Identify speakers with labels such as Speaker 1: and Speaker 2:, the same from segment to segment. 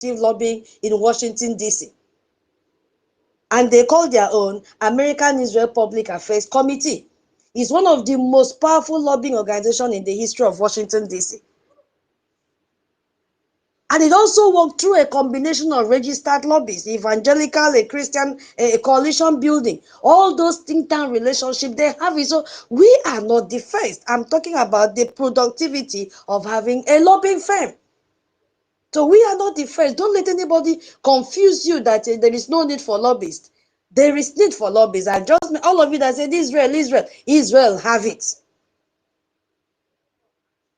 Speaker 1: lobbying in Washington, D.C. And they call their own American Israel Public Affairs Committee. It's one of the most powerful lobbying organizations in the history of Washington, D.C. And it also worked through a combination of registered lobbies, evangelical, a Christian, a coalition building, all those think tank relationships they have it. So we are not the first. I'm talking about the productivity of having a lobbying firm. So we are not the first. Don't let anybody confuse you that there is no need for lobbyists. There is need for lobbyists. And just all of you that said Israel have it.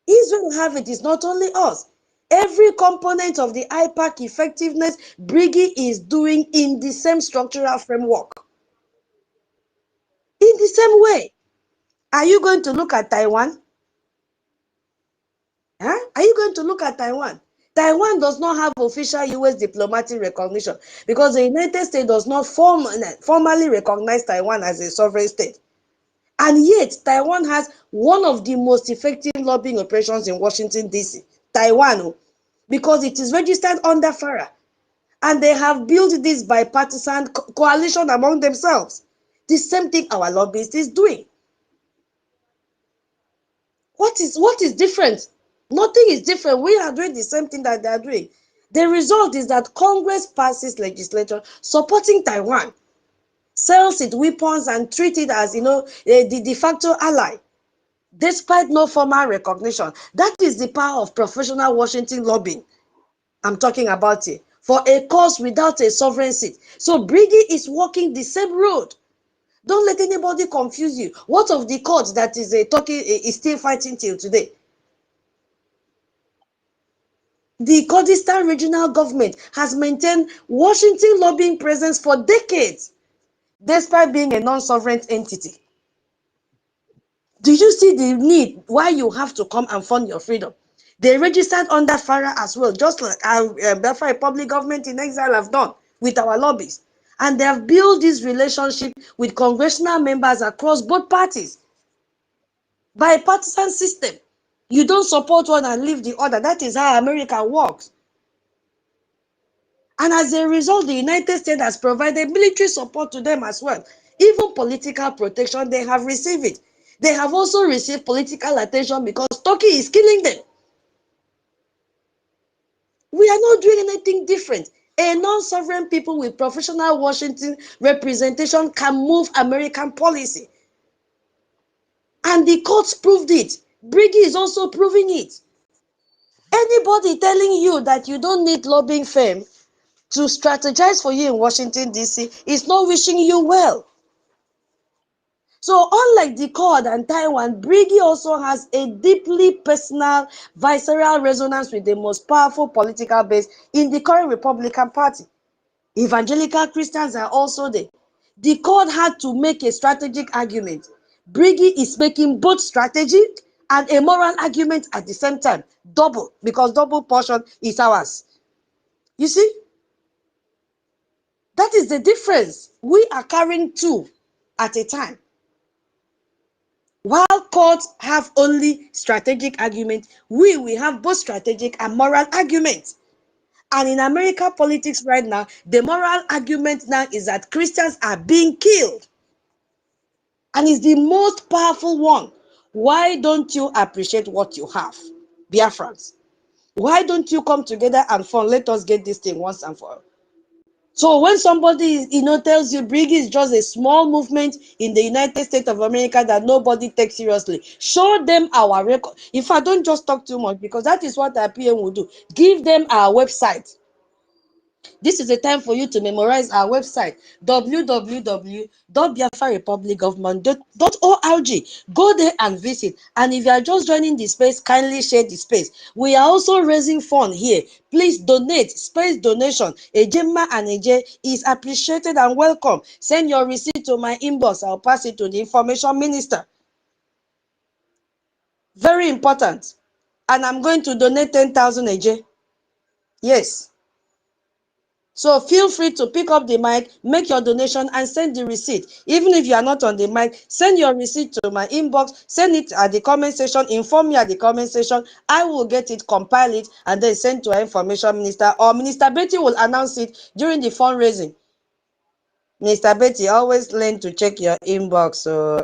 Speaker 1: Israel have it. It's not only us. Every component of the IPAC effectiveness, Briggy is doing in the same structural framework. In the same way. Are you going to look at Taiwan? Huh? Are you going to look at Taiwan? Taiwan does not have official US diplomatic recognition because the United States does not formally recognize Taiwan as a sovereign state. And yet, Taiwan has one of the most effective lobbying operations in Washington, D.C. Taiwan, because it is registered under FARA. And they have built this bipartisan coalition among themselves. The same thing our lobbyist is doing. What is different? Nothing is different. We are doing the same thing that they are doing. The result is that Congress passes legislation supporting Taiwan, sells it weapons and treats it as, the de facto ally, despite no formal recognition. That is the power of professional Washington lobbying. I'm talking about it. For a cause without a sovereign seat. So Briggy is walking the same road. Don't let anybody confuse you. What of the court that is is still fighting till today? The Kurdistan regional government has maintained Washington lobbying presence for decades, despite being a non-sovereign entity. Do you see the need why you have to come and fund your freedom? They registered under FARA as well, just like our Biafra Republic government in exile have done with our lobbies. And they have built this relationship with congressional members across both parties. Bipartisan system. You don't support one and leave the other. That is how America works. And as a result, the United States has provided military support to them as well. Even political protection, they have received it. They have also received political attention because Turkey is killing them. We are not doing anything different. A non-sovereign people with professional Washington representation can move American policy. And the courts proved it. Briggy is also proving it. Anybody telling you that you don't need lobbying firm to strategize for you in Washington, D.C. is not wishing you well. So unlike the Kurd and Taiwan, Briggy also has a deeply personal, visceral resonance with the most powerful political base in the current Republican Party. Evangelical Christians are also there. The Kurd had to make a strategic argument. Briggy is making both strategic and a moral argument at the same time. Double, because double portion is ours. You see? That is the difference. We are carrying two at a time. While courts have only strategic argument, we have both strategic and moral arguments. And in American politics right now, the moral argument now is that Christians are being killed. And it's the most powerful one. Why don't you appreciate what you have? Biafrans. Why don't you come together and fund? Let us get this thing once and for all. So when somebody, tells you Briggy is just a small movement in the United States of America that nobody takes seriously, show them our record. If I don't just talk too much, because that is what our PM will do. Give them our website. This is a time for you to memorize our website, www.biafrarepublicgovernment.org. Go there and visit. And if you are just joining the space, kindly share the space. We are also raising funds here. Please donate. Space donation, Ejema and Eje, is appreciated and welcome. Send your receipt to my inbox. I'll pass it to the information minister. Very important. And I'm going to donate 10,000 Eje. Yes. So feel free to pick up the mic, make your donation, and send the receipt. Even if you are not on the mic, send your receipt to my inbox, send it at the comment section, inform me at the comment section. I will get it, compile it, and then send to our information minister, or Minister Betty will announce it during the fundraising. Minister Betty, always learn to check your inbox. So,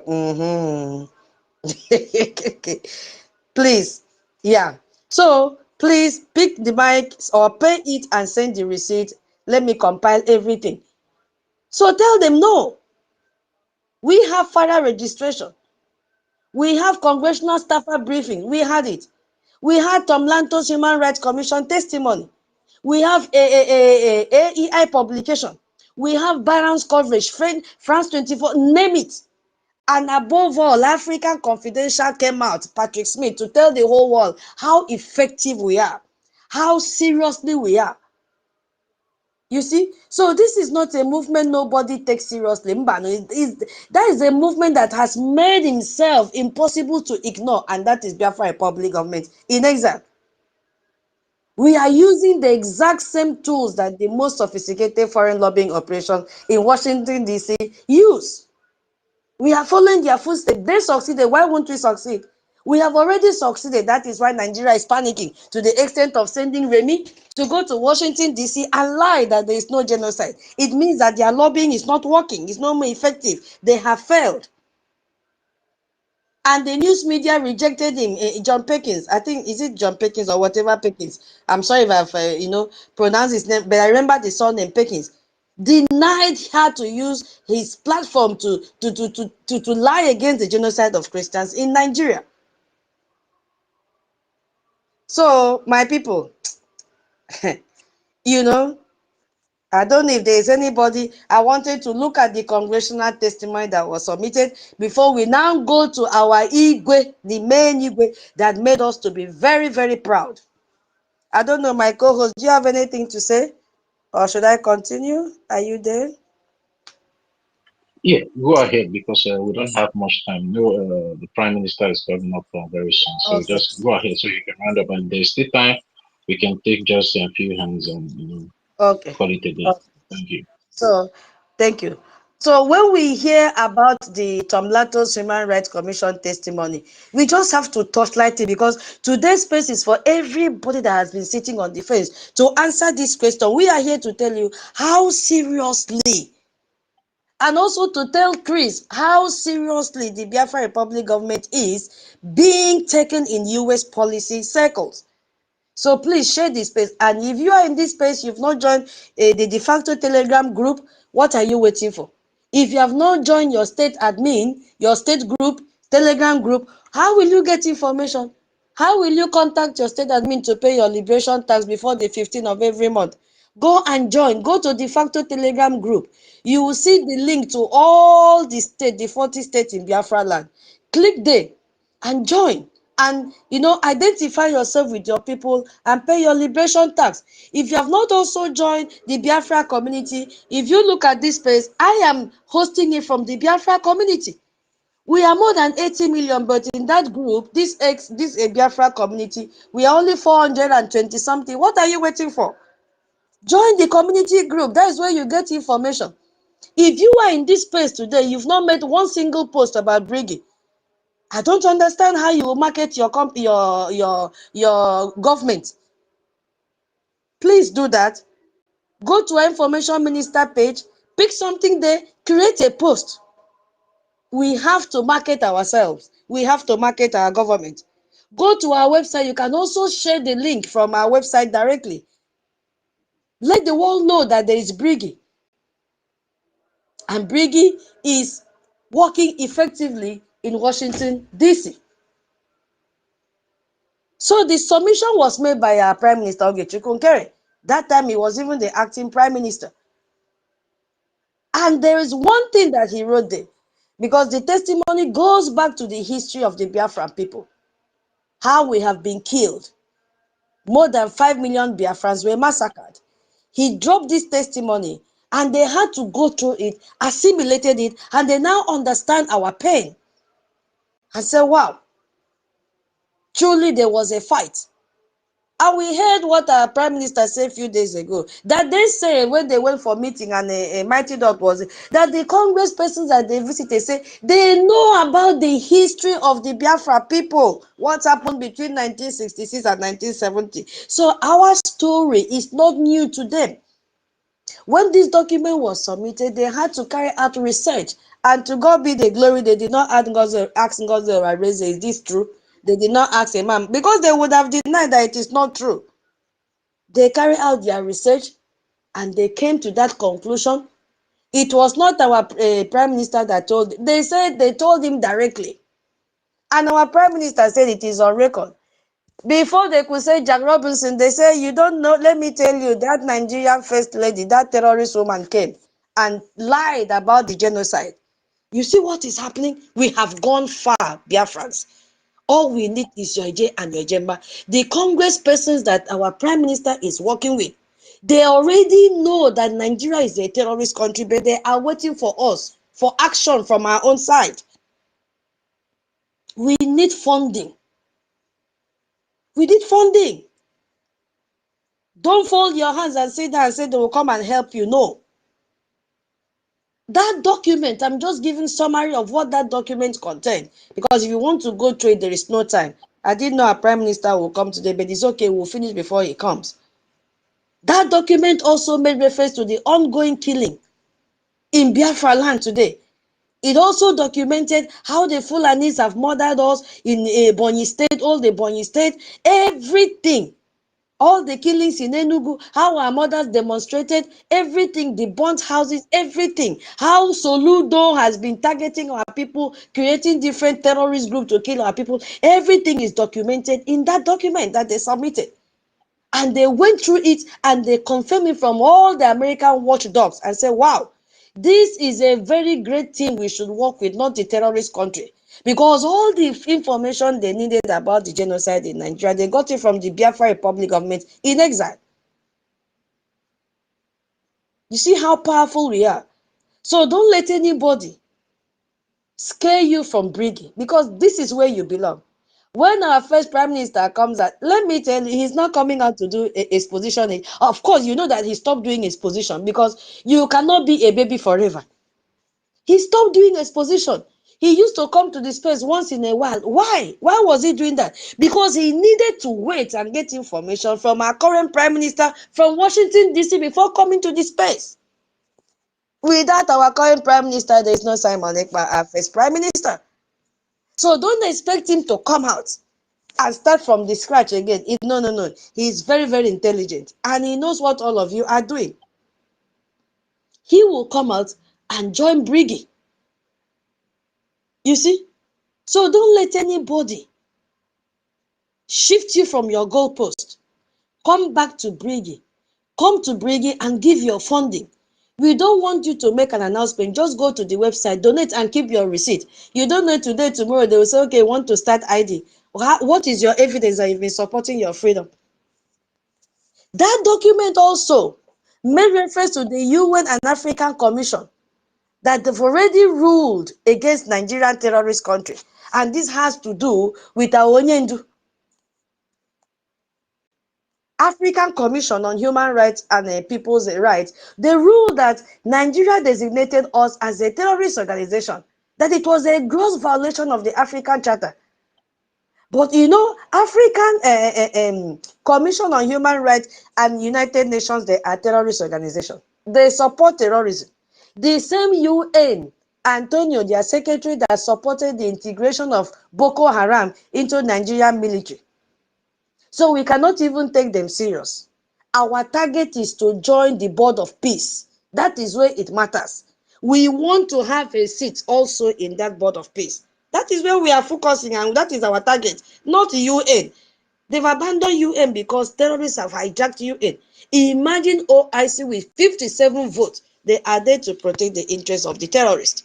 Speaker 1: please, yeah. So please pick the mic or pay it and send the receipt. Let me compile everything. So tell them no. We have further registration. We have congressional staffer briefing. We had it. We had Tom Lantos Human Rights Commission testimony. We have a AEI publication. We have Barron's coverage, France 24, name it. And above all, African Confidential came out, Patrick Smith, to tell the whole world how effective we are, how seriously we are. You see, so this is not a movement nobody takes seriously. That is a movement that has made himself impossible to ignore, and that is Biafra Republic government in exile. We are using the exact same tools that the most sophisticated foreign lobbying operation in Washington, D.C. use. We are following their footsteps. They succeeded. Why won't we succeed? We have already succeeded. That is why Nigeria is panicking to the extent of sending Remy to go to Washington, D.C. and lie that there is no genocide. It means that their lobbying is not working. It's not more effective. They have failed. And the news media rejected him. John Perkins, I think, is it John Perkins or whatever Perkins? I'm sorry if I've, pronounced his name, but I remember the surname Perkins. Denied her to use his platform to lie against the genocide of Christians in Nigeria. So, my people, I don't know if there is anybody. I wanted to look at the congressional testimony that was submitted before we now go to our Igwe, the main Igwe that made us to be very, very proud. I don't know, my co-host, do you have anything to say? Or should I continue? Are you there?
Speaker 2: Yeah, go ahead because we don't have much time. No, the Prime Minister is coming up very soon, so
Speaker 1: Okay.
Speaker 2: just go ahead so you can round up. And there's still time. We can take just a few hands and
Speaker 1: Okay.
Speaker 2: call it a day.
Speaker 1: Okay.
Speaker 2: Thank you.
Speaker 1: So, thank you. So, when we hear about the Tom Lantos Human Rights Commission testimony, we just have to torchlight it because today's space is for everybody that has been sitting on the fence to answer this question. We are here to tell you how seriously, and also to tell Chris how seriously the Biafra Republic government is being taken in US policy circles. So please share this space. And if you are in this space, you've not joined the de facto Telegram group, what are you waiting for? If you have not joined your state admin, your state group, Telegram group, how will you get information? How will you contact your state admin to pay your liberation tax before the 15th of every month? Go and join. Go to de facto Telegram group. You will see the link to all the state, the 40 states in Biafra land. Click there and join. And identify yourself with your people and pay your liberation tax. If you have not also joined the Biafra community, if you look at this space, I am hosting it from the Biafra community. We are more than 80 million, but in that group, this Biafra community, we are only 420 something. What are you waiting for? Join the community group. That is where you get information. If you are in this space today, you've not made one single post about Briggy, I don't understand how you will market your government. Please do that. Go to our information minister page, pick something there, create a post. We have to market ourselves. We have to market our government. Go to our website. You can also share the link from our website directly. Let the world know that there is Briggy. And Briggy is working effectively in Washington, D.C. So the submission was made by our Prime Minister Ogechukwu Nkere. That time he was even the acting Prime Minister. And there is one thing that he wrote there, because the testimony goes back to the history of the Biafran people, how we have been killed. More than 5 million Biafrans were massacred. He dropped this testimony and they had to go through it, assimilated it, and they now understand our pain. And say, wow, truly there was a fight. And we heard what our Prime Minister said a few days ago, that they say when they went for meeting and a mighty dog was that the Congress persons that they visited say they know about the history of the Biafra people, what happened between 1966 and 1970. So our story is not new to them. When this document was submitted, they had to carry out research. And to God be the glory, they did not ask Ngozi Orazeze, is this true? They did not ask a man, because they would have denied that it is not true. They carried out their research and they came to that conclusion. It was not our Prime Minister that told. They said they told him directly. And our Prime Minister said it is on record. Before they could say Jack Robinson, they say, you don't know, let me tell you, that Nigerian first lady, that terrorist woman came and lied about the genocide. You see what is happening? We have gone far, Biafrans. All we need is your J and your Jemba. The Congress persons that our Prime Minister is working with, they already know that Nigeria is a terrorist country, but they are waiting for us, for action from our own side. We need funding. We need funding. Don't fold your hands and sit down and say they will come and help you. No. That document, I'm just giving summary of what that document contained. Because if you want to go through it, there is no time. I didn't know our Prime Minister will come today, but it's okay. We'll finish before he comes. That document also made reference to the ongoing killing in Biafra land today. It also documented how the Fulanis have murdered us in Ebonyi State, all the Ebonyi State, everything. All the killings in Enugu, how our mothers demonstrated, everything, the burnt houses, everything. How Soludo has been targeting our people, creating different terrorist groups to kill our people. Everything is documented in that document that they submitted. And they went through it and they confirmed it from all the American watchdogs and said, wow, this is a very great team we should work with, not the terrorist country. Because all the information they needed about the genocide in Nigeria, they got it from the Biafra Republic government in exile. You see how powerful we are. So don't let anybody scare you from bringing, because this is where you belong. When our first Prime Minister comes out, let me tell you, he's not coming out to do his position. Of course, you know that he stopped doing his position because you cannot be a baby forever. He stopped doing his position. He used to come to the space once in a while. Why? Why was he doing that? Because he needed to wait and get information from our current Prime Minister from Washington, D.C. before coming to the space. Without our current Prime Minister, there is no Simon Ekpa, our first Prime Minister. So don't expect him to come out and start from the scratch again. No. He is very, very intelligent. And he knows what all of you are doing. He will come out and join Briggy. You see? So don't let anybody shift you from your goalpost. Come back to Briggy. Come to Briggy and give your funding. We don't want you to make an announcement. Just go to the website, donate and keep your receipt. You don't know today, tomorrow, they will say, okay, want to start ID. What is your evidence that you've been supporting your freedom? That document also made reference to the UN and African Commission that they've already ruled against Nigerian terrorist country. And this has to do with our Onyendu. African Commission on Human Rights and People's Rights, they ruled that Nigeria designated us as a terrorist organization, that it was a gross violation of the African Charter. But you know, African Commission on Human Rights and United Nations, they are terrorist organizations. They support terrorism. The same UN, Antonio, their secretary, that supported the integration of Boko Haram into Nigerian military. So we cannot even take them serious. Our target is to join the board of peace. That is where it matters. We want to have a seat also in that board of peace. That is where we are focusing, and that is our target, not UN. They've abandoned UN because terrorists have hijacked UN. Imagine OIC with 57 votes. They are there to protect the interests of the terrorists.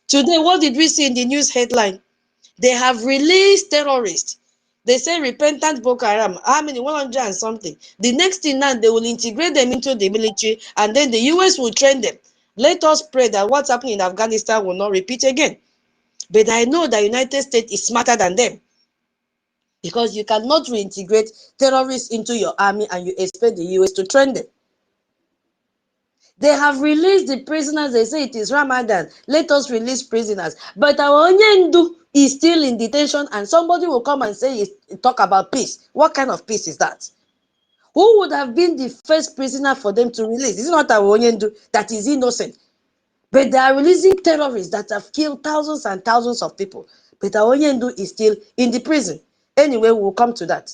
Speaker 1: Today, what did we see in the news headline? They have released terrorists. They say repentant Boko Haram. How many? 100 and something. The next thing now, they will integrate them into the military, and then the US will train them. Let us pray that what's happening in Afghanistan will not repeat again. But I know the United States is smarter than them. because you cannot reintegrate terrorists into your army and you expect the US to train them. They have released the prisoners. They say it is Ramadan. Let us release prisoners. But our Onyendu is still in detention, and somebody will come and say, talk about peace. What kind of peace is that? Who would have been the first prisoner for them to release? Is it not our Onyendu that is innocent? But they are releasing terrorists that have killed thousands and thousands of people. But our Onyendu is still in the prison. Anyway, we'll come to that.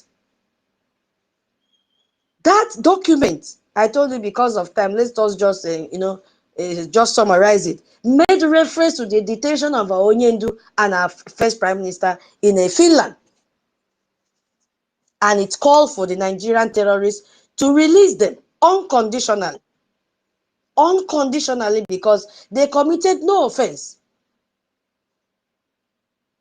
Speaker 1: That document, I told you because of time, let's just, just summarize it, made reference to the detention of our Onyendu and our first prime minister in Finland. And it called for the Nigerian terrorists to release them unconditionally. Unconditionally, because they committed no offense.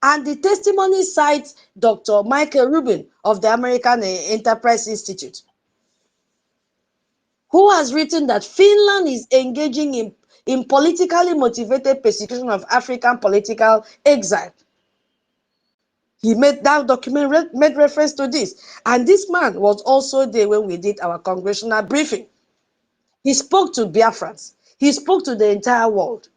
Speaker 1: And the testimony cites Dr. Michael Rubin of the American Enterprise Institute, who has written that Finland is engaging in politically motivated persecution of African political exile. He made that document, made reference to this. And this man was also there when we did our congressional briefing. He spoke to Biafrans. He spoke to the entire world.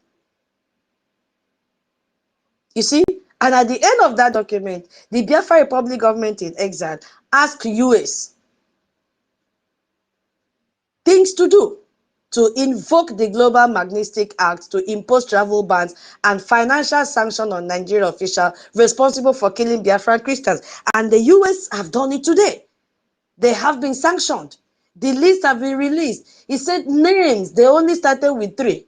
Speaker 1: You see? And at the end of that document, the Biafra Republic government in exile asked US things to do to invoke the Global Magnitsky Act to impose travel bans and financial sanctions on Nigerian officials responsible for killing Biafran Christians. And the US have done it today. They have been sanctioned. The list have been released. He said names, they only started with 3.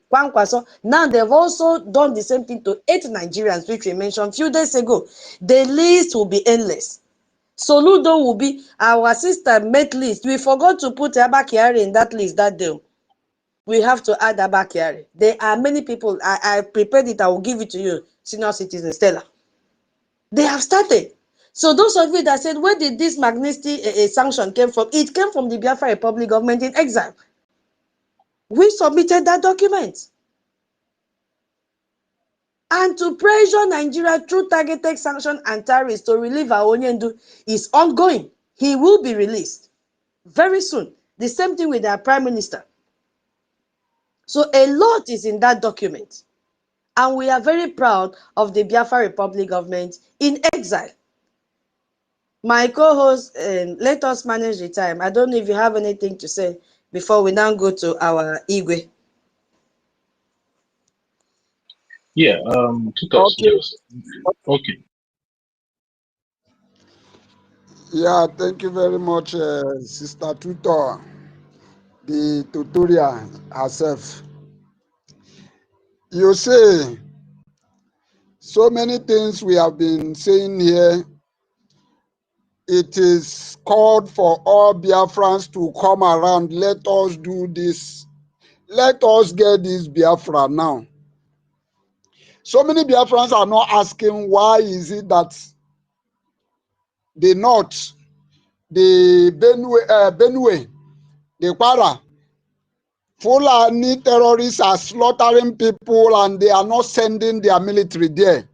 Speaker 1: Now they've also done the same thing to 8 Nigerians, which we mentioned a few days ago. The list will be endless. Soludo will be our sister mate list. We forgot to put Abba Kyari in that list that day. We have to add Abba Kyari. There are many people. I prepared it. I will give it to you, senior citizen Stella. They have started. So those of you that said, where did this Magnitsky sanction came from? It came from the Biafra Republic government in exile. We submitted that document. And to pressure Nigeria through targeted sanction and tariffs to relieve our Onyendu is ongoing. He will be released very soon. The same thing with our prime minister. So a lot is in that document. And we are very proud of the Biafra Republic government in exile. My co-host, let us manage the time. I don't know if you have anything to say before we now go to our Igwe.
Speaker 2: Yeah, Tutos, okay.
Speaker 3: Yeah, thank you very much, Sister Tutor, the tutorial herself. You say, so many things we have been saying here. It is called for all Biafrans to come around. Let us do this. Let us get this Biafra now. So many Biafrans are not asking why is it that the North, the Benue, the Kwara, Fulani terrorists are slaughtering people and they are not sending their military there.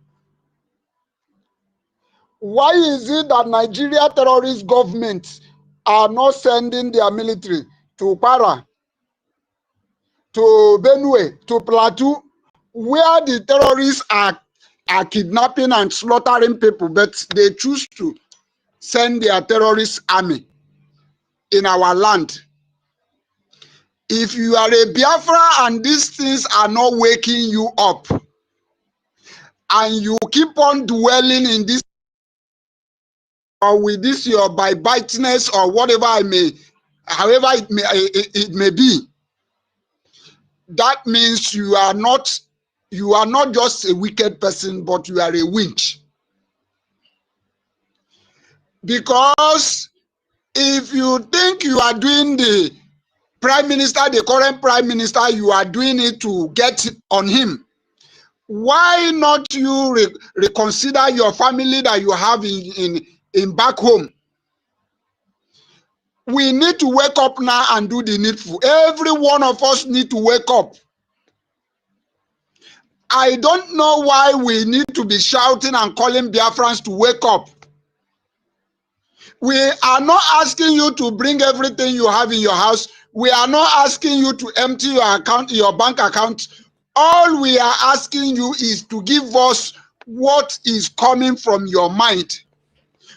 Speaker 3: Why is it that Nigeria terrorist governments are not sending their military to Kwara, to Benue, to Plateau, where the terrorists are kidnapping and slaughtering people, but they choose to send their terrorist army in our land? If you are a Biafra and these things are not waking you up, and you keep on dwelling in this, or with this your bitiness or whatever however it may be, that means you are not just a wicked person, but you are a winch. Because if you think you are doing the prime minister, the current prime minister, you are doing it to get on him, why not you reconsider your family that you have in back home? We need to wake up now and do the needful. Every one of us need to wake up. I don't know why we need to be shouting and calling Biafrans to wake up. We are not asking you to bring everything you have in your house. We are not asking you to empty your account, your bank account. All we are asking you is to give us what is coming from your mind.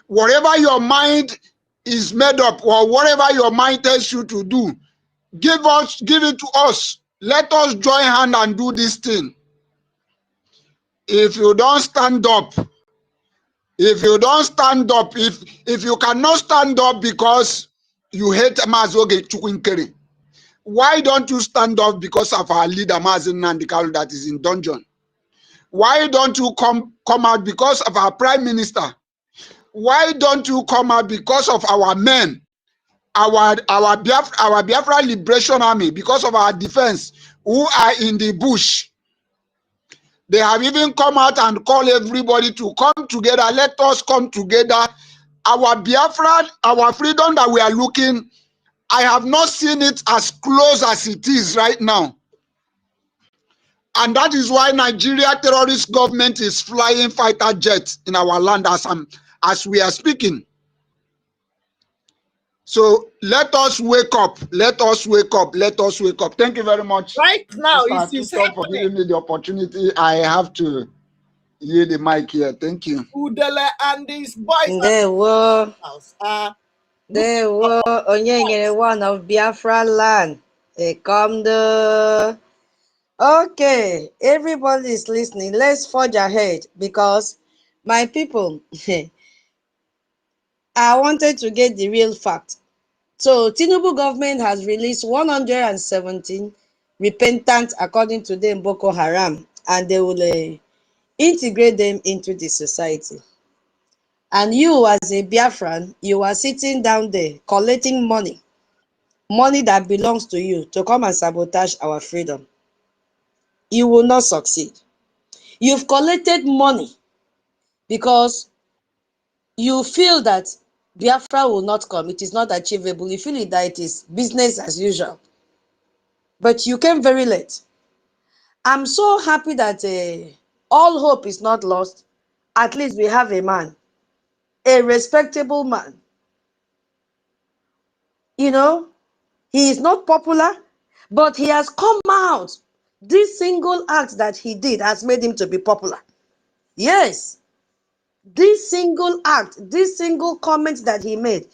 Speaker 3: Whatever your mind is made up, or whatever your mind tells you to do, give it to us. Let us join hand and do this thing. If you don't stand up, if you cannot stand up because you hate Mazoge Chukwunkere, why don't you stand up because of our leader Mazi Nnamdi Kanu that is in dungeon? Why don't you come out because of our prime minister? Why don't you come out because of our men, our Biafra Liberation Army, because of our defense who are in the bush? They have even come out and call everybody to come together. Let us come together. Our Biafra, our freedom that we are looking, I have not seen it as close as it is right now. And that is why Nigeria terrorist government is flying fighter jets in our land as we are speaking. So let us wake up. Let us wake up. Let us wake up. Thank you very much.
Speaker 4: Right now, it is
Speaker 3: happening. For giving me the opportunity. I have to yield the mic here. Thank you.
Speaker 4: Udele and his boys.
Speaker 1: There were
Speaker 4: Onyengere
Speaker 1: one of Biafra land. They come the. Okay, everybody is listening. Let's forge ahead because my people, I wanted to get the real fact. So Tinubu government has released 117 repentant, according to them, Boko Haram, and they will integrate them into the society. And you as a Biafran, you are sitting down there collecting money that belongs to you to come and sabotage our freedom. You will not succeed. You've collected money because you feel that Biafra will not come. It is not achievable. You feel that it is business as usual. But you came very late. I'm so happy that all hope is not lost. At least we have a man, a respectable man. You know, he is not popular, but he has come out. This single act that he did has made him to be popular. Yes, this single act, this single comment that he made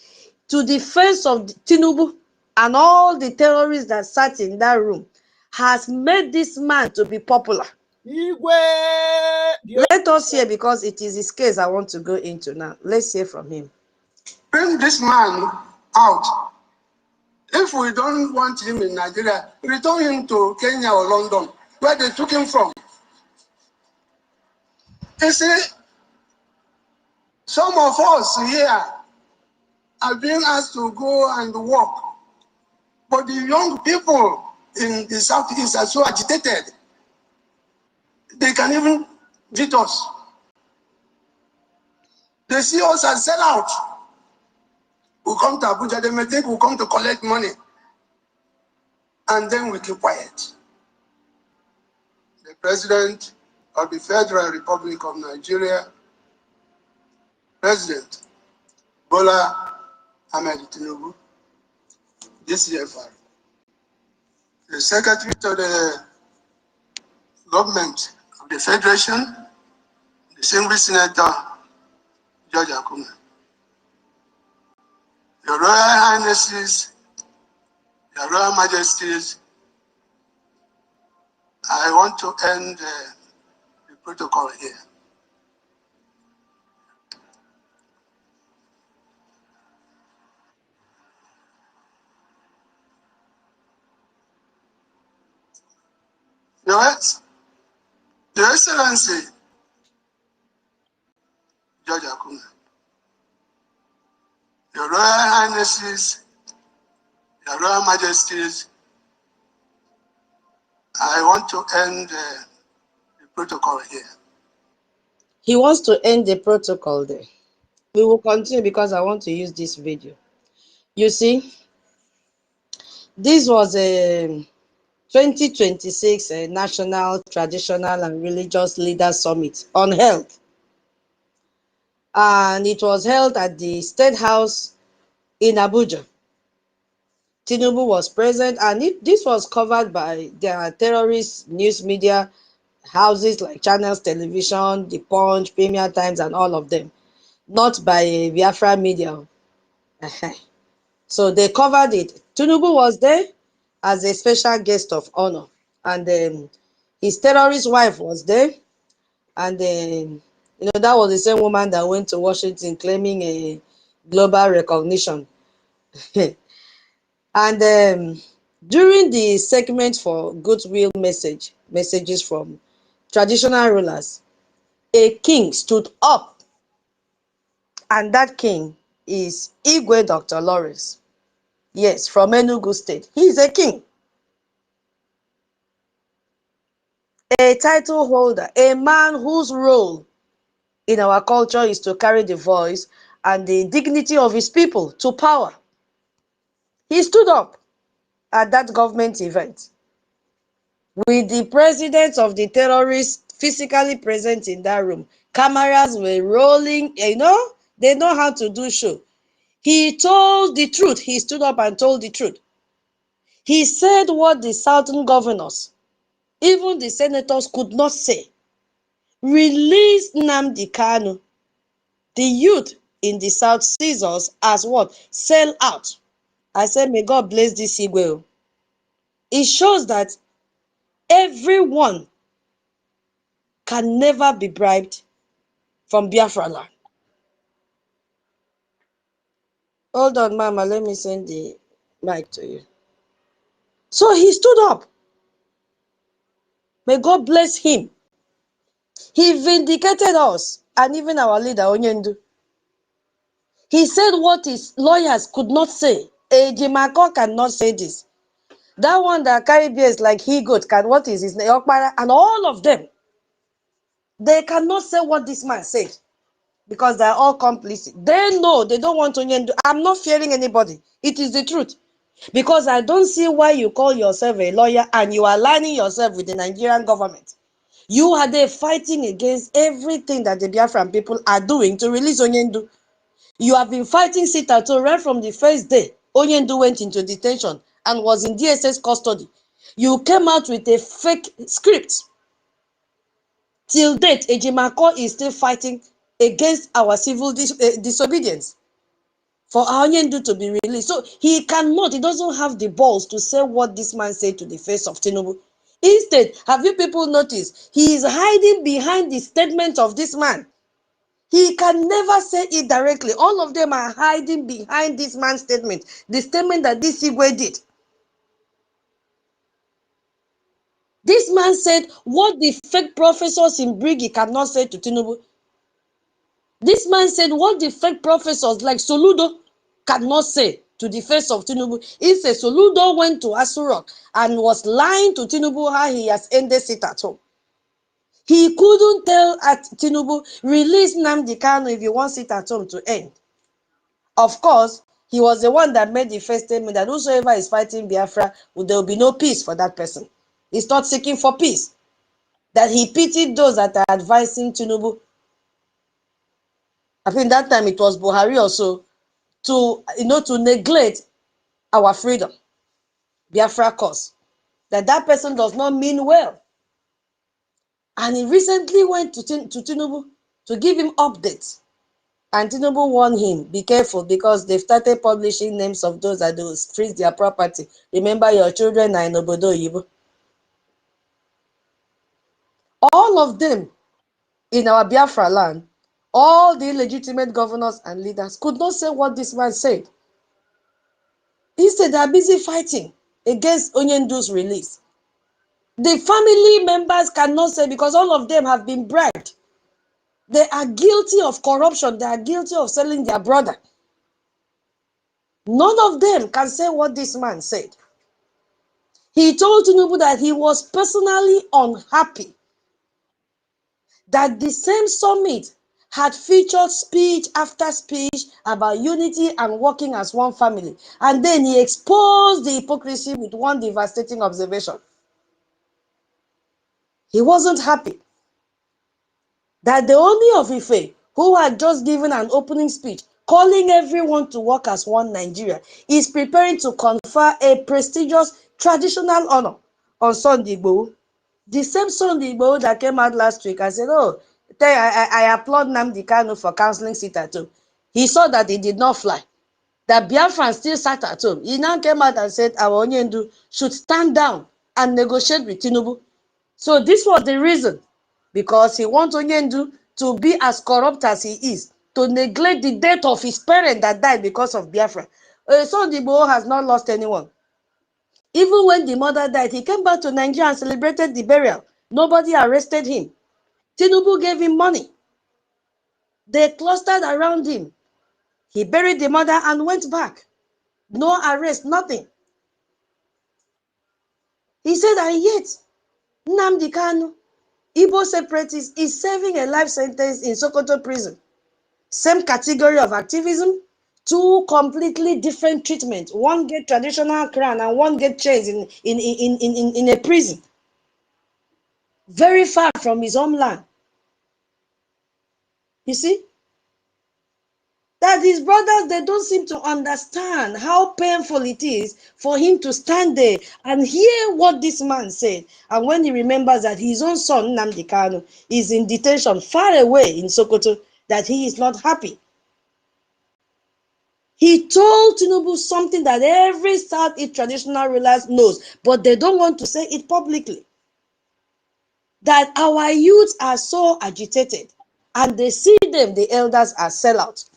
Speaker 1: to the face of Tinubu and all the terrorists that sat in that room has made this man to be popular. Let us hear, because it is his case I want to go into now. Let's hear from him.
Speaker 5: Bring this man out. If we don't want him in Nigeria, return him to Kenya or London, where they took him from. You see, some of us here are being asked to go and work, but the young people in the Southeast are so agitated, they can even beat us. They see us as sellouts. We come to Abuja, they may think we come to collect money, and then we keep quiet. The President of the Federal Republic of Nigeria, President Bola Ahmed Tinubu, DCFR, the Secretary to the Government of the Federation, Distinguished Senator George Akume, Your Royal Highnesses, Your Royal Majesties, I want to end the protocol here. Your Excellency, George Akume, Your Royal Highnesses, Your Royal Majesties, I want to end the protocol here.
Speaker 1: He wants to end the protocol there. We will continue because I want to use this video. You see, this was a 2026 National Traditional and Religious Leaders Summit on health. and it was held at the State House in Abuja. Tinubu was present, and this was covered by their terrorist news media houses like Channels Television, The Punch, Premier Times, and all of them, not by Biafra media. So they covered it. Tinubu was there as a special guest of honor, and his terrorist wife was there, and that was the same woman that went to Washington claiming a global recognition. And during the segment for goodwill messages from traditional rulers, a king stood up, and that king is Igwe Dr. Lawrence. Yes, from Enugu State. He is a king, a title holder, a man whose role in our culture is to carry the voice and the dignity of his people to power. He stood up at that government event with the president of the terrorists physically present in that room. Cameras were rolling, they know how to do show. He told the truth. He stood up and told the truth. He said what the southern governors, even the senators, could not say. Release NNAMDI KANU. The youth in the south sees us as what? Sell out. I said, may God bless this Igwe. It shows that everyone can never be bribed from Biafra land. Hold on, Mama. Let me send the mic to you. So he stood up. May God bless him. He vindicated us and even our leader, Onyendu. He said what his lawyers could not say. Ejimako cannot say this. That one that carry beers like he goat can, what is his name? Okpara, and all of them. They cannot say what this man said because they are all complicit. They know they don't want Onyendu. I'm not fearing anybody. It is the truth. Because I don't see why you call yourself a lawyer and you are aligning yourself with the Nigerian government. You are there fighting against everything that the Biafran people are doing to release Onyendu. You have been fighting Sitato right from the first day Onyendu went into detention and was in DSS custody. You came out with a fake script. Till date, Ejimako is still fighting against our civil disobedience for Onyendu to be released. So he doesn't have the balls to say what this man said to the face of Tinubu. Instead, have you people noticed, he is hiding behind the statement of this man. He can never say it directly. All of them are hiding behind this man's statement, the statement that this Igwe did. This man said what the fake professors in Brigi cannot say to Tinubu. This man said what the fake professors like Soludo cannot say to the face of Tinubu. He said Soludo went to Asurok and was lying to Tinubu how he has ended it at home. He couldn't tell at Tinubu, release NNAMDI KANU if you want it at home to end. Of course, he was the one that made the first statement that whosoever is fighting Biafra, there will be no peace for that person. He's not seeking for peace. That he pitied those that are advising Tinubu. I think that time it was Buhari also to neglect our freedom, Biafra cause. That person does not mean well. And he recently went to Tinubu to give him updates. And Tinubu warned him, be careful because they've started publishing names of those that will freeze their property. Remember, your children are in Obodo Yibo. All of them in our Biafra land, all the illegitimate governors and leaders could not say what this man said. Instead, they are busy fighting against Onyendu's release. The family members cannot say because all of them have been bribed. They are guilty of corruption. They are guilty of selling their brother. None of them can say what this man said. He told Tinubu that he was personally unhappy that the same summit had featured speech after speech about unity and working as one family. And then he exposed the hypocrisy with one devastating observation. He wasn't happy that the Oni of Ife who had just given an opening speech calling everyone to work as one Nigeria, is preparing to confer a prestigious traditional honor on Sunday Igboho. The same Sunday Igboho that came out last week, I said, oh, I applaud NNAMDI KANU for counseling sit at home. He saw that it did not fly, that Biafran still sat at home. He now came out and said our Onyendu should stand down and negotiate with Tinubu. So this was the reason, because he wants Onyendu to be as corrupt as he is, to neglect the death of his parent that died because of Biafra. Sunday Igboho has not lost anyone. Even when the mother died, he came back to Nigeria and celebrated the burial. Nobody arrested him. Tinubu gave him money. They clustered around him. He buried the mother and went back. No arrest, nothing. He said, and yet, NNAMDI KANU, Igbo separatist, is serving a life sentence in Sokoto prison. Same category of activism, two completely different treatment. One get traditional crown and one get chains in a prison. Very far from his homeland. You see? That his brothers, they don't seem to understand how painful it is for him to stand there and hear what this man said. And when he remembers that his own son, NNAMDI KANU, is in detention far away in Sokoto, that he is not happy. He told Tinubu something that every Southeast traditional ruler knows, but they don't want to say it publicly. That our youths are so agitated and they see them, the elders, as sellouts.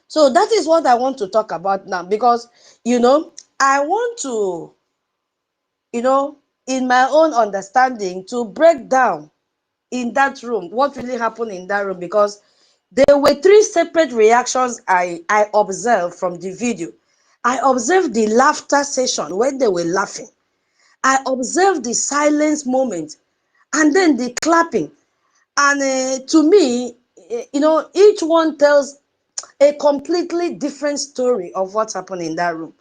Speaker 1: So that is what I want to talk about now, because, I want to, in my own understanding, to break down in that room what really happened in that room, because there were three separate reactions I observed from the video. I observed the laughter session when they were laughing. I observed the silence moment and then the clapping. And to me, each one tells a completely different story of what happened in that room.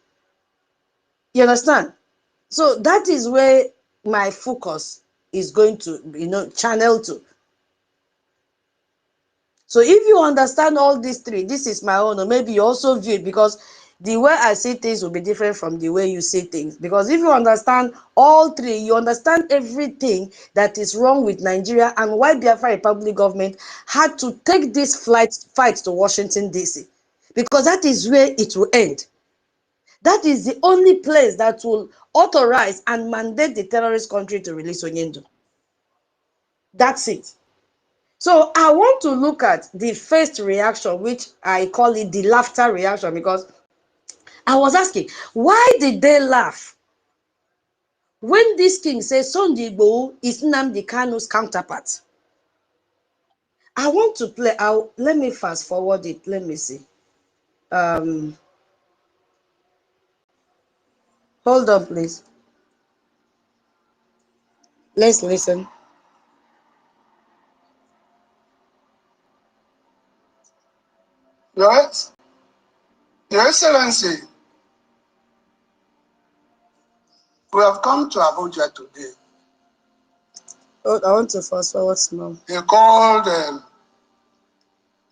Speaker 1: You understand? So that is where my focus is going to, channel to. So if you understand all these three, this is my own, or maybe you also view it, because the way I see things will be different from the way you see things. Because if you understand all three, you understand everything that is wrong with Nigeria and why Biafra Republic government had to take this fight to Washington, D.C. Because that is where it will end. That is the only place that will authorize and mandate the terrorist country to release Onyendu. That's it. So I want to look at the first reaction, which I call it the laughter reaction, because I was asking, why did they laugh when this king says Sunday Igboho is NNAMDI KANU's counterpart? I want to play out. Let me fast forward it. Let me see. Hold on, please. Let's listen.
Speaker 5: Right? Your Excellency, we have come to Abuja today.
Speaker 1: Oh, I want to fast forward small.
Speaker 5: They called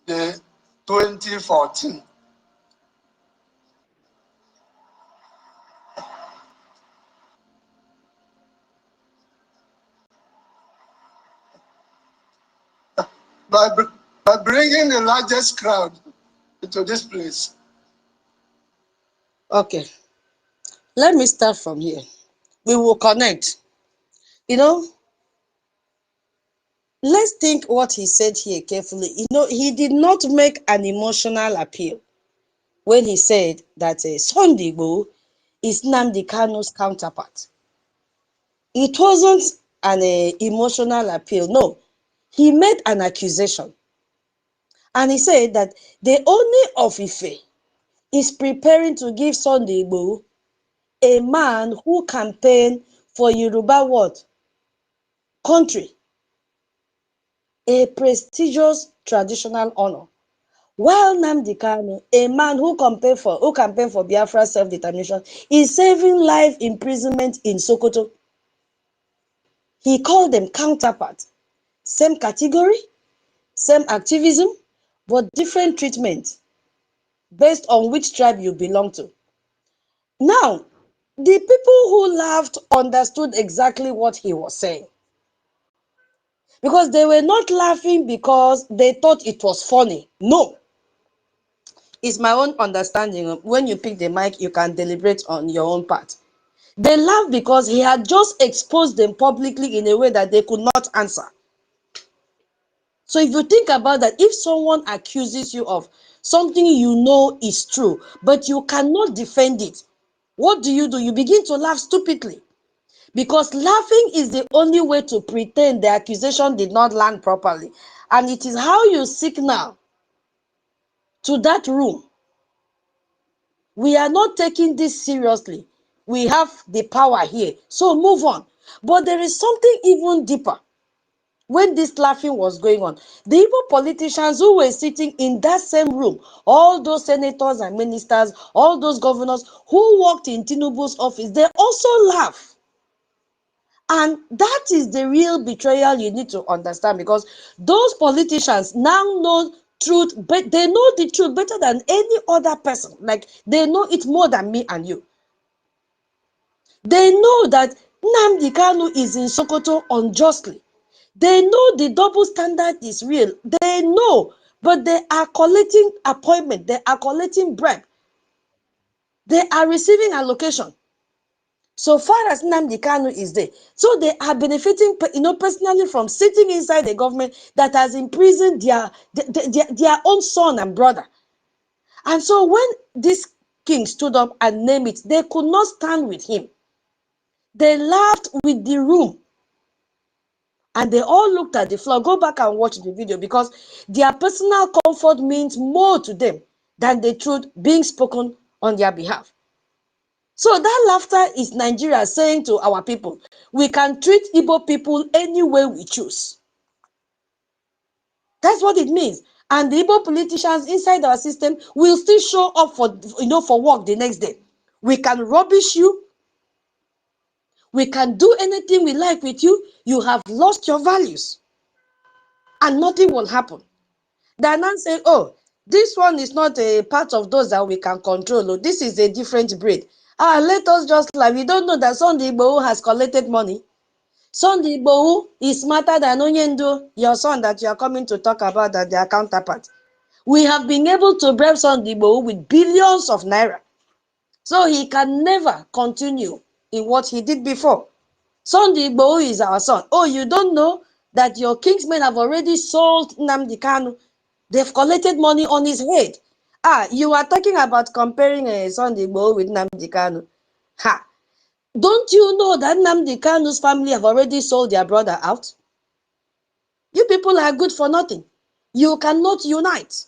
Speaker 5: the 2014. By bringing the largest crowd into this place.
Speaker 1: Okay. Let me start from here. We will connect. Let's think what he said here carefully. He did not make an emotional appeal when he said that Sunday Igboho is NNAMDI KANU's counterpart. It wasn't an emotional appeal. No, he made an accusation. And he said that the Oni of Ife is preparing to give Sunday Igboho, a man who campaigned for Yoruba what? Country, a prestigious traditional honor. While NNAMDI KANU, a man who campaigned for Biafra self-determination, is serving life imprisonment in Sokoto. He called them counterparts. Same category, same activism, but different treatment based on which tribe you belong to. Now, the people who laughed understood exactly what he was saying. Because they were not laughing because they thought it was funny. No. It's my own understanding. When you pick the mic, you can deliberate on your own part. They laughed because he had just exposed them publicly in a way that they could not answer. So if you think about that, if someone accuses you of something you know is true, but you cannot defend it, what do? You begin to laugh stupidly. Because laughing is the only way to pretend the accusation did not land properly. And it is how you signal to that room. We are not taking this seriously. We have the power here. So move on. But there is something even deeper. When this laughing was going on, the Igbo politicians who were sitting in that same room, all those senators and ministers, all those governors who worked in Tinubu's office, they also laugh. And that is the real betrayal you need to understand, because those politicians now know truth, but they know the truth better than any other person. Like, they know it more than me and you. They know that NNAMDI KANU is in Sokoto unjustly. They know the double standard is real. They know, but they are collecting appointment. They are collecting bribe. They are receiving allocation. So far as NNAMDI KANU is there, so they are benefiting, personally from sitting inside the government that has imprisoned their own son and brother. And so when this king stood up and named it, they could not stand with him. They laughed with the room. And they all looked at the floor. Go back and watch the video, because their personal comfort means more to them than the truth being spoken on their behalf. So that laughter is Nigeria saying to our people, we can treat Igbo people any way we choose. That's what it means. And the Igbo politicians inside our system will still show up for work the next day. We can rubbish you. We can do anything we like with you. You have lost your values. And nothing will happen. They now say, oh, this one is not a part of those that we can control. Oh, this is a different breed. Let us just like, we don't know that Sunday Igboho has collected money. Sunday Igboho is smarter than Onyendu, your son that you are coming to talk about, that their counterpart. We have been able to bribe Sunday Igboho with billions of naira. So he can never continue in what he did before. Sunday Igboho is our son. Oh, you don't know that your kingsmen have already sold NNAMDI KANU? They've collected money on his head. You are talking about comparing Sunday Igboho with NNAMDI KANU. Ha! Don't you know that NNAMDI KANU's family have already sold their brother out? You people are good for nothing. You cannot unite.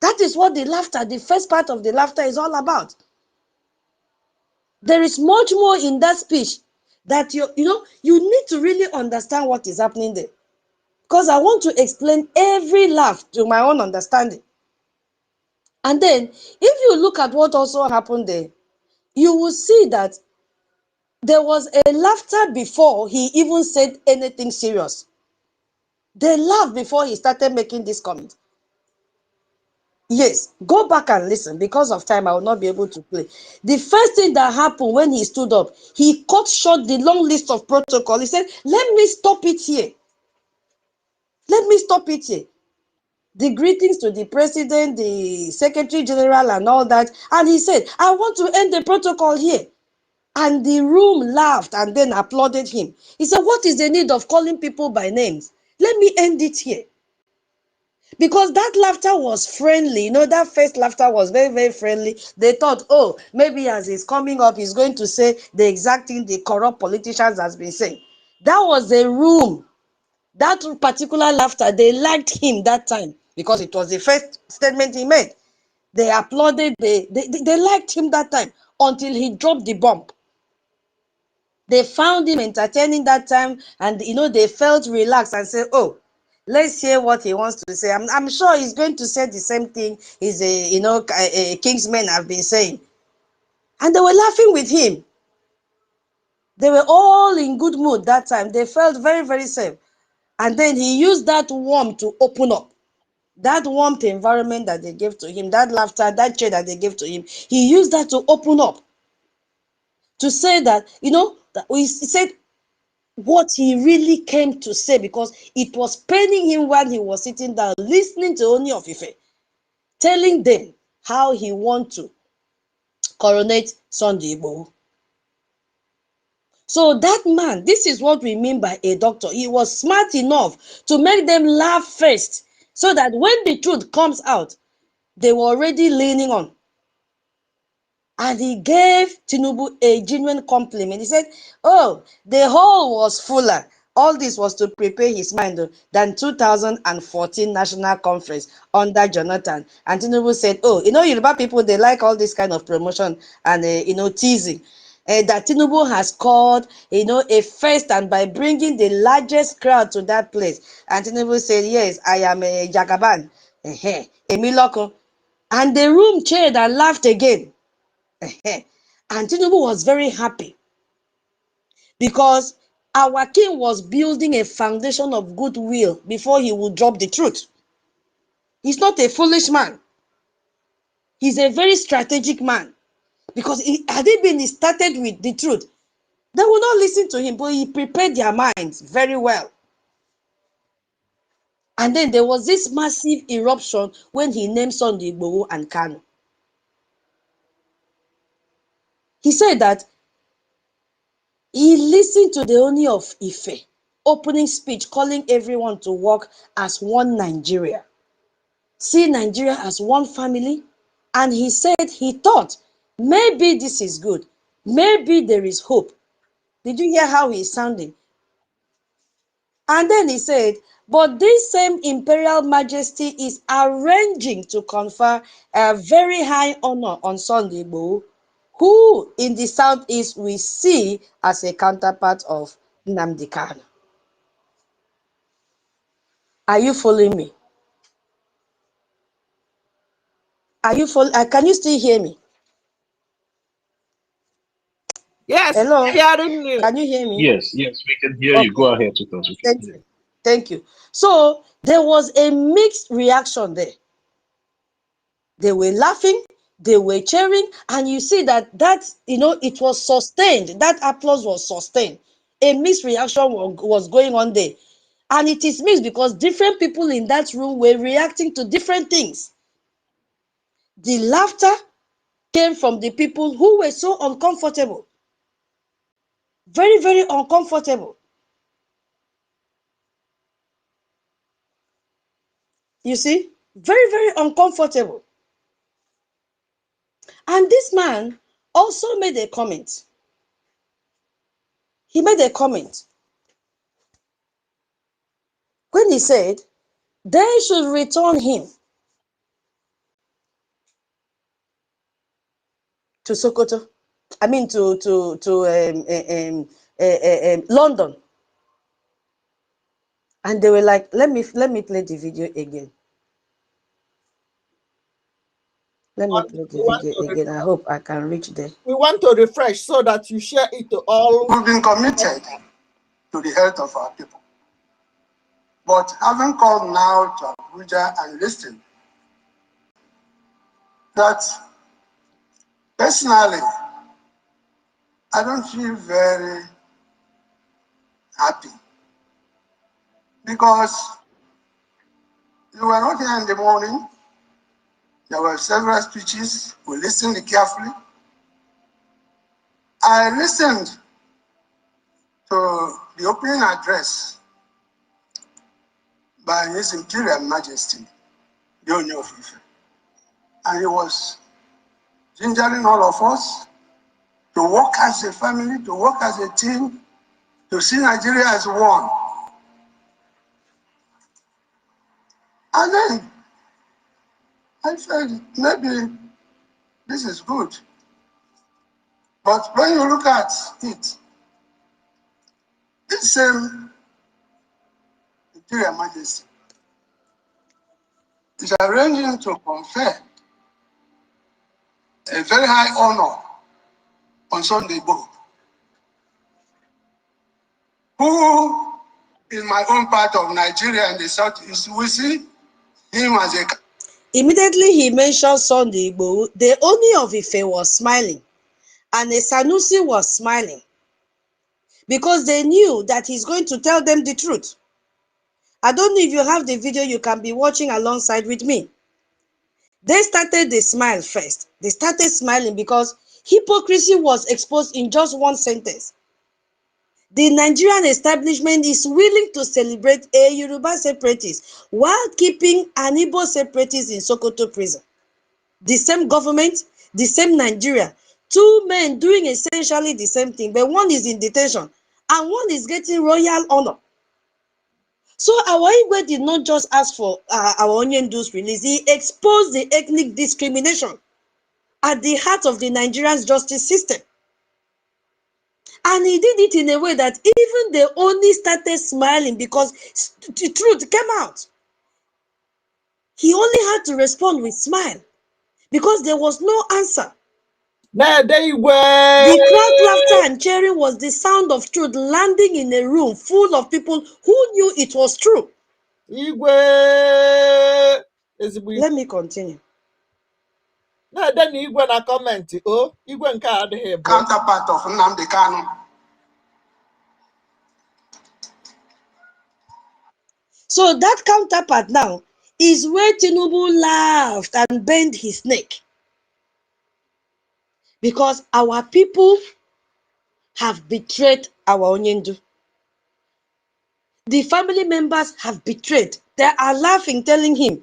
Speaker 1: That is what the laughter, the first part of the laughter, is all about. There is much more in that speech that you need to really understand what is happening there. Because I want to explain every laugh to my own understanding. And then, if you look at what also happened there, you will see that there was a laughter before he even said anything serious. They laughed before he started making this comment. Yes, go back and listen. Because of time, I will not be able to play. The first thing that happened when he stood up, he cut short the long list of protocol. He said, let me stop it here. Let me stop it here. The greetings to the president, the secretary general, and all that. And he said, I want to end the protocol here. And the room laughed and then applauded him. He said, what is the need of calling people by names? Let me end it here. Because that laughter was friendly. That first laughter was very, very friendly. They thought, oh, maybe as he's coming up, he's going to say the exact thing the corrupt politicians has been saying. That was the room. That particular laughter, they liked him that time because it was the first statement he made. They applauded, they liked him that time until he dropped the bomb. They found him entertaining that time, and they felt relaxed and said, oh, let's hear what he wants to say. I'm sure he's going to say the same thing his kingsmen have been saying. And they were laughing with him. They were all in good mood that time. They felt very, very safe. And then he used that warmth to open up. That warmth environment that they gave to him, that laughter, that cheer that they gave to him, he used that to open up. To say that, that he said what he really came to say, because it was paining him while he was sitting down, listening to Oni of Ife, telling them how he want to coronate Sunday Igboho. So that man, this is what we mean by a doctor. He was smart enough to make them laugh first, so that when the truth comes out, they were already leaning on. And he gave Tinubu a genuine compliment. He said, oh, the hole was fuller. All this was to prepare his mind than 2014 National Conference under Jonathan. And Tinubu said, oh, Yoruba people, they like all this kind of promotion and, teasing. That Tinubu has called, a first, and by bringing the largest crowd to that place. And Tinubu said, yes, I am a Jagaban, a Miloko. And the room cheered and laughed again. And Tinubu was very happy, because our king was building a foundation of goodwill before he would drop the truth. He's not a foolish man. He's a very strategic man, because had he been started with the truth, they would not listen to him, but he prepared their minds very well. And then there was this massive eruption when he named Sunday Igboho and KANU. He said that he listened to the Oni of Ife opening speech, calling everyone to work as one Nigeria. See Nigeria as one family. And he said he thought, maybe this is good. Maybe there is hope. Did you hear how he's sounding? And then he said, but this same imperial majesty is arranging to confer a very high honor on Sunday Igboho, who in the southeast we see as a counterpart of NNAMDI KANU. Are you following me? Are you following? Can you still hear me?
Speaker 4: Yes,
Speaker 1: Hello?
Speaker 4: hearing you.
Speaker 1: Can you hear me?
Speaker 2: Yes, we can hear you.
Speaker 1: Okay.
Speaker 2: Go ahead, Tutos. We can
Speaker 1: Thank
Speaker 2: hear
Speaker 1: you. Thank you. So there was a mixed reaction there. They were laughing, they were cheering, and you see that it was sustained. That applause was sustained. A mixed reaction was going on there. And it is mixed because different people in that room were reacting to different things. The laughter came from the people who were so uncomfortable. Very, very uncomfortable. You see? Very, very uncomfortable. And this man also made a comment. He made a comment when he said they should return him to Sokoto. I mean to London. And they were like, let me play the video again. Let me play the video again. I hope I can reach there.
Speaker 4: We want to refresh so that you share it to all.
Speaker 5: We've been committed to the health of our people. But having come now to Abuja and listened, that personally, I don't feel very happy, because you were not here in the morning. There were several speeches. We listened carefully. I listened to the opening address by His Imperial Majesty, the Oni of Ife. And he was gingering all of us to work as a family, to work as a team, to see Nigeria as one. And then I felt maybe this is good. But when you look at it, this same Imperial Majesty is arranging to confer a very high honor on Sunday Igboho, who in my own part of Nigeria in the southeast, we see him as a...
Speaker 1: Immediately he mentioned Sunday Igboho, the Oni of Ife was smiling and the Sanusi was smiling because they knew that he's going to tell them the truth. I don't know if you have the video, you can be watching alongside with me. They started the smile first. They started smiling because hypocrisy was exposed in just one sentence. The Nigerian establishment is willing to celebrate a Yoruba separatist while keeping an Igbo separatist in Sokoto prison. The same government, the same Nigeria, two men doing essentially the same thing, but one is in detention and one is getting royal honor. So our Igwe did not just ask for our Onyendu's release, he exposed the ethnic discrimination at the heart of the Nigerian justice system. And he did it in a way that even the Oni started smiling because the truth came out. He only had to respond with smile because there was no answer. The crowd laughter and cheering was the sound of truth landing in a room full of people who knew it was true. Let me continue.
Speaker 5: Counterpart of NNAMDI KANU.
Speaker 1: So that counterpart now is where Tinubu laughed and bent his neck. Because our people have betrayed our Onyendu. The family members have betrayed. They are laughing, telling him,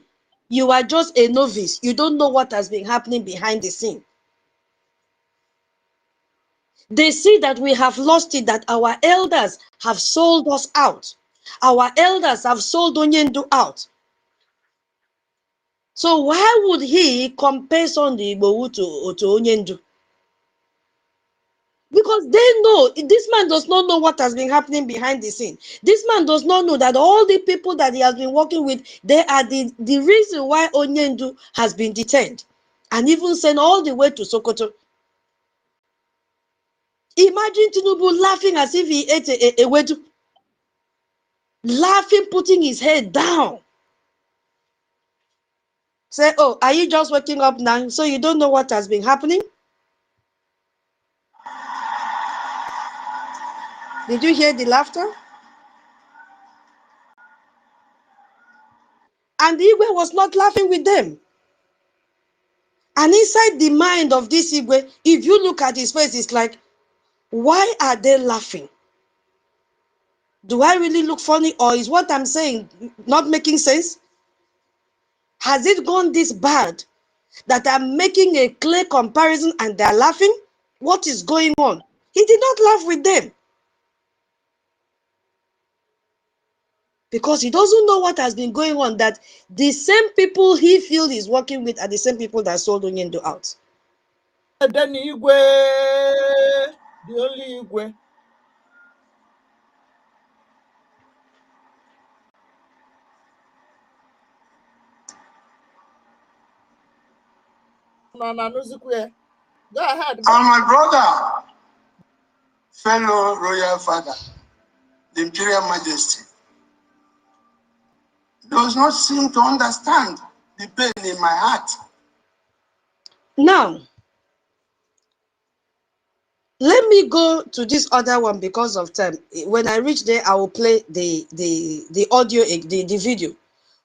Speaker 1: you are just a novice. You don't know what has been happening behind the scene. They see that we have lost it, that our elders have sold us out. Our elders have sold Onyendu out. So why would he compare Sunday Igboho to Onyendu? Because they know, this man does not know what has been happening behind the scene. This man does not know that all the people that he has been working with, they are the reason why Onyendu has been detained and even sent all the way to Sokoto. Imagine Tinubu laughing as if he ate a wedu. Laughing, putting his head down. Say, oh, are you just waking up now? So you don't know what has been happening? Did you hear the laughter? And Igwe was not laughing with them. And inside the mind of this Igwe, if you look at his face, it's like, why are they laughing? Do I really look funny, or is what I'm saying not making sense? Has it gone this bad that I'm making a clear comparison and they're laughing? What is going on? He did not laugh with them. Because he doesn't know what has been going on, that the same people he feels he's working with are the same people that sold Onyendu out.
Speaker 4: The only Igwe. Go ahead.
Speaker 5: And my brother, fellow royal father, the Imperial Majesty, does not seem to understand the pain in my heart.
Speaker 1: Now, let me go to this other one because of time. When I reach there, I will play the audio, the video,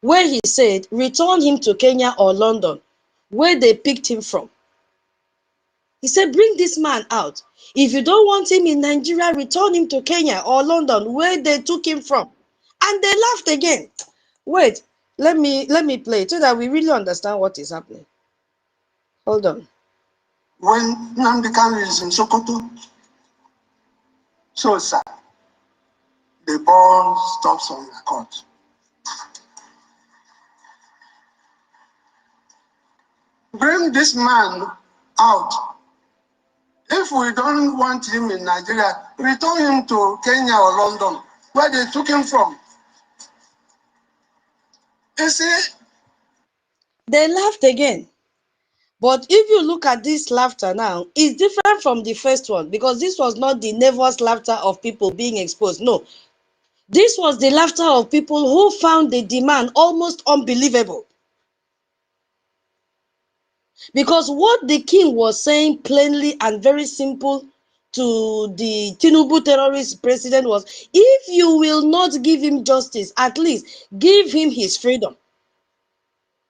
Speaker 1: where he said, return him to Kenya or London, where they picked him from. He said, bring this man out. If you don't want him in Nigeria, return him to Kenya or London, where they took him from. And they laughed again. Wait, let me play it so that we really understand what is happening. Hold on.
Speaker 5: When NNAMDI KANU is in Sokoto, so sad, the ball stops on the court. Bring this man out. If we don't want him in Nigeria, return him to Kenya or London, where they took him from. You see?
Speaker 1: They laughed again. But if you look at this laughter now, it's different from the first one, because this was not the nervous laughter of people being exposed. No. This was the laughter of people who found the demand almost unbelievable. Because what the king was saying plainly and very simple to the Tinubu terrorist president was, if you will not give him justice, at least give him his freedom.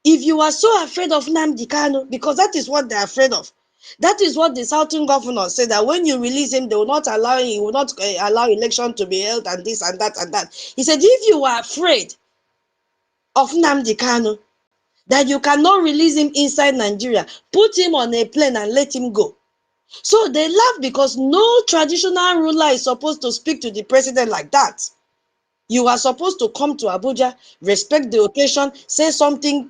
Speaker 1: If you are so afraid of NNAMDI KANU, because that is what they're afraid of. That is what the Southern governor said, that when you release him, they will not allow, he will not allow election to be held, and this and that and that. He said, if you are afraid of NNAMDI KANU, that you cannot release him inside Nigeria, put him on a plane and let him go. So they laugh because no traditional ruler is supposed to speak to the president like that. You are supposed to come to Abuja, respect the occasion, say something,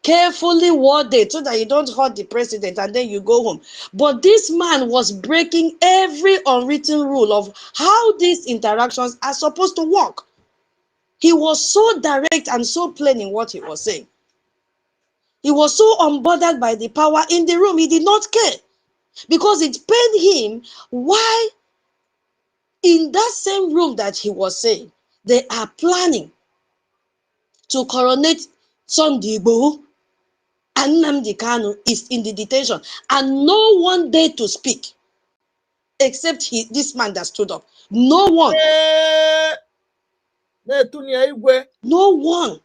Speaker 1: carefully worded so that you don't hurt the president and then you go home. But this man was breaking every unwritten rule of how these interactions are supposed to work. He was so direct and so plain in what he was saying. He was so unbothered by the power in the room. He did not care because it pained him why in that same room that he was saying, they are planning to coronate Sunday Igboho, and NNAMDI KANU is in the detention, and no one dared to speak except this man that stood up. No one. No one.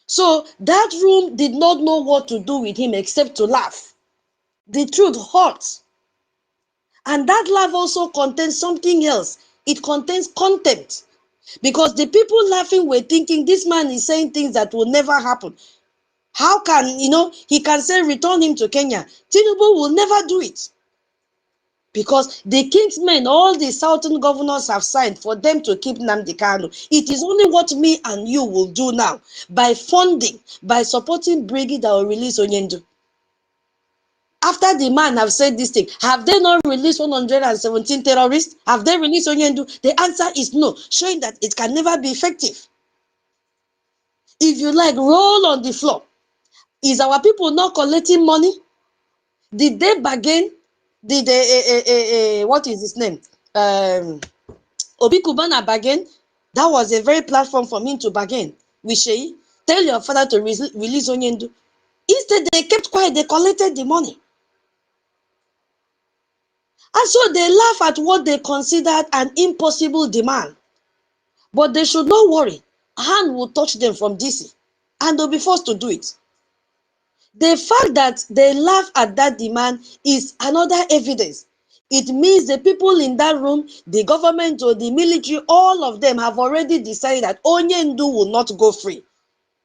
Speaker 1: So that room did not know what to do with him except to laugh. The truth hurts. And that laugh also contains something else. It contains contempt. Because the people laughing were thinking this man is saying things that will never happen. How can, he can say return him to Kenya. Tinubu will never do it. Because the king's men, all the southern governors have signed for them to keep NNAMDI KANU. It is only what me and you will do now. By funding, by supporting Brigade that will release Onyendu. After the man have said this thing, have they not released 117 terrorists? Have they released Onyendu? The answer is no, showing that it can never be effective. If you like, roll on the floor. Is our people not collecting money? Did they bargain? Did they, what is his name? Obi Kubana bargain? That was a very platform for me to bargain. Wishay, tell your father to release Onyendu. Instead, they kept quiet. They collected the money. And so they laugh at what they considered an impossible demand. But they should not worry. A hand will touch them from DC. And they'll be forced to do it. The fact that they laugh at that demand is another evidence. It means the people in that room, the government or the military, all of them have already decided that Onyendu will not go free.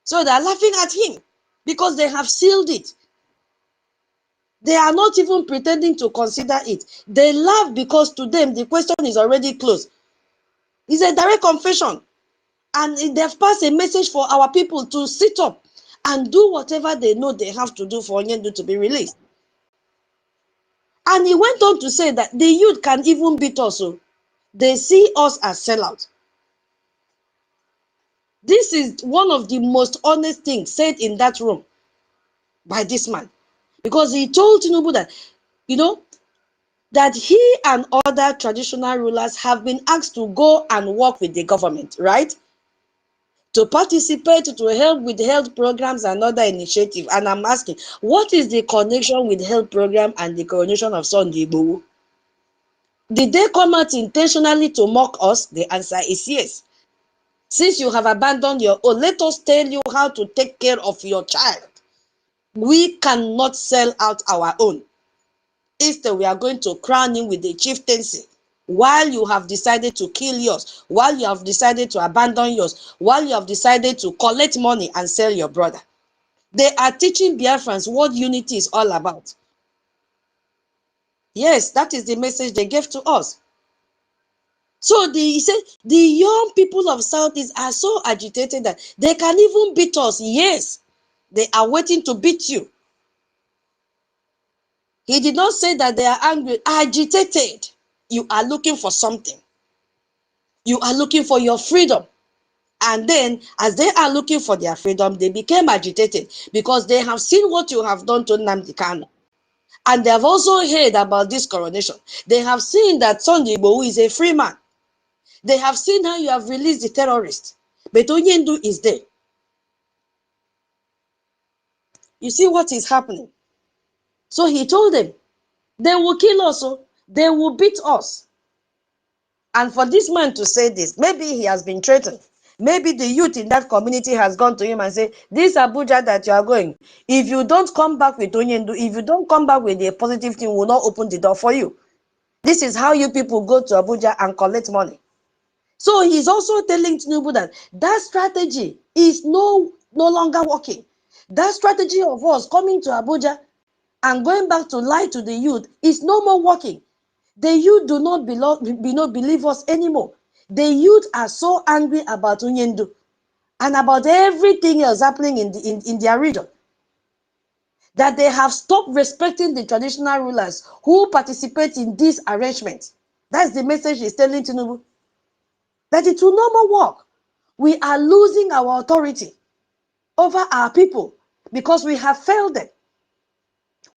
Speaker 1: So they're laughing at him because they have sealed it. They are not even pretending to consider it. They laugh because to them the question is already closed. It's a direct confession. And they've passed a message for our people to sit up and do whatever they know they have to do for Onyendu to be released. And he went on to say that the youth can even beat us. So they see us as sellouts. This is one of the most honest things said in that room by this man. Because he told Tinubu that, that he and other traditional rulers have been asked to go and work with the government, right? To participate, to help with health programs and other initiatives. And I'm asking, what is the connection with health program and the coronation of Sunday Igboho? Did they come out intentionally to mock us? The answer is yes. Since you have abandoned your own, let us tell you how to take care of your child. We cannot sell out our own. Instead, we are going to crown him with the chieftaincy. While you have decided to kill yours, while you have decided to abandon yours, while you have decided to collect money and sell your brother. They are teaching Biafrans what unity is all about. Yes, that is the message they gave to us. So he said the young people of Southeast are so agitated that they can even beat us. Yes, they are waiting to beat you. He did not say that they are angry, agitated. You are looking for something. You are looking for your freedom. And then, as they are looking for their freedom, they became agitated because they have seen what you have done to NNAMDI KANU. And they have also heard about this coronation. They have seen that Sunday Igboho is a free man. They have seen how you have released the terrorist. But Onyendu is there. You see what is happening? So he told them, they will kill us, they will beat us. And for this man to say this, maybe he has been threatened. Maybe the youth in that community has gone to him and said, this Abuja that you are going, if you don't come back with Onyendu, if you don't come back with a positive thing, we will not open the door for you. This is how you people go to Abuja and collect money. So he's also telling Tinubu that that strategy is no longer working. That strategy of us coming to Abuja and going back to lie to the youth is no more working. The youth do not believe us anymore. The youth are so angry about Onyendu and about everything else happening in their region that they have stopped respecting the traditional rulers who participate in this arrangement. That's the message he's telling Tinubu. That it will no more work. We are losing our authority over our people because we have failed them.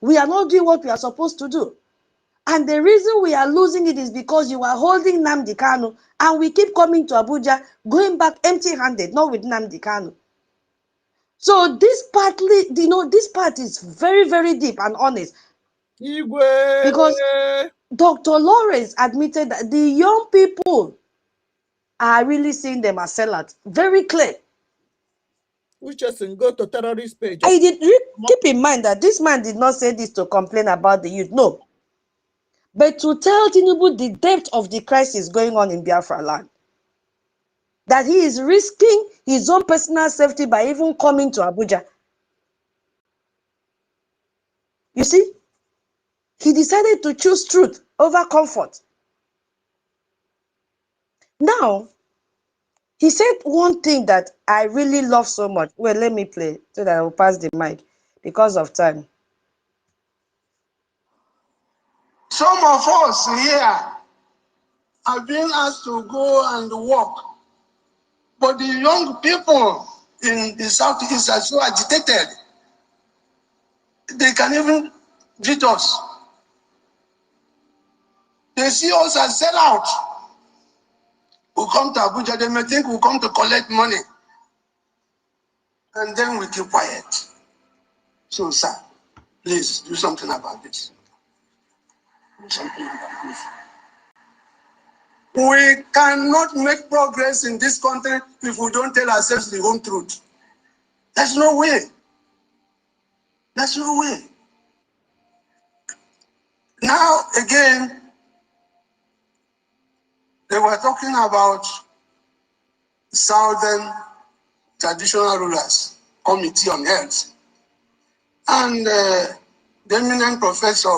Speaker 1: We are not doing what we are supposed to do. And the reason we are losing it is because you are holding NNAMDI KANU and we keep coming to Abuja, going back empty-handed, not with NNAMDI KANU. So this partly, this part is very, very deep and honest. Because Dr. Lawrence admitted that the young people are really seeing them as sellouts. Very clear.
Speaker 4: We just go to terrorist page.
Speaker 1: Keep in mind that this man did not say this to complain about the youth. No. But to tell Tinubu the depth of the crisis going on in Biafra land. That he is risking his own personal safety by even coming to Abuja. You see? He decided to choose truth over comfort. Now, he said one thing that I really love so much. Well, let me play so that I will pass the mic because of time.
Speaker 5: Some of us here have been asked to go and work, but the young people in the southeast are so agitated, they can even beat us. They see us as sellouts. We come to Abuja, they may think we come to collect money, and then we keep quiet. So, sir, please do something about this. Do something about this. We cannot make progress in this country if we don't tell ourselves the whole truth. There's no way. There's no way. Now, again, they were talking about Southern Traditional Rulers Committee on Health. And the eminent professor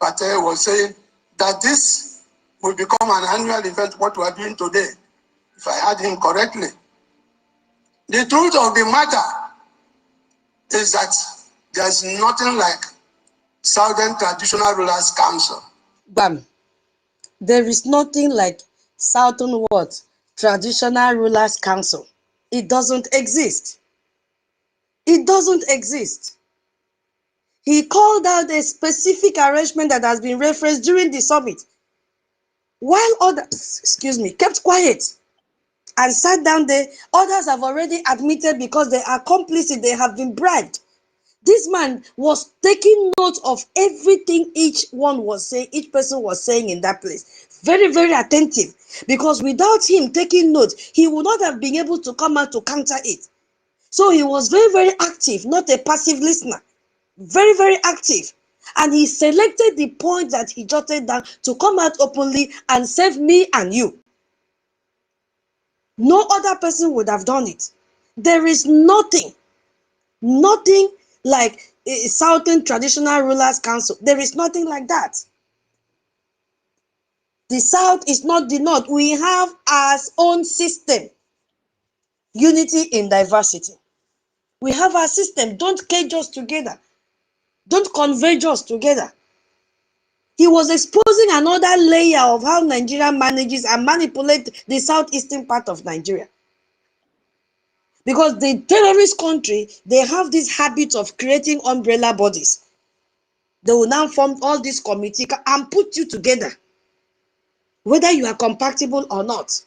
Speaker 5: Patel was saying that this will become an annual event, what we are doing today, if I heard him correctly. The truth of the matter is that there's nothing like Southern Traditional Rulers Council.
Speaker 1: Bam. There is nothing like Southern what? Traditional Rulers Council. It doesn't exist. It doesn't exist. He called out a specific arrangement that has been referenced during the summit. While others, kept quiet and sat down there, others have already admitted because they are complicit, they have been bribed. This man was taking note of everything each person was saying in that place. Very, very attentive. Because without him taking note, he would not have been able to come out to counter it. So he was very, very active, not a passive listener. Very, very active. And he selected the point that he jotted down to come out openly and save me and you. No other person would have done it. There is nothing like a Southern Traditional Rulers Council. There is nothing like that. The South is not the North. We have our own system. Unity in diversity. We have our system. Don't cage us together. Don't converge us together. He was exposing another layer of how Nigeria manages and manipulates the southeastern part of Nigeria. Because the terrorist country, they have this habit of creating umbrella bodies. They will now form all these committees and put you together, whether you are compatible or not.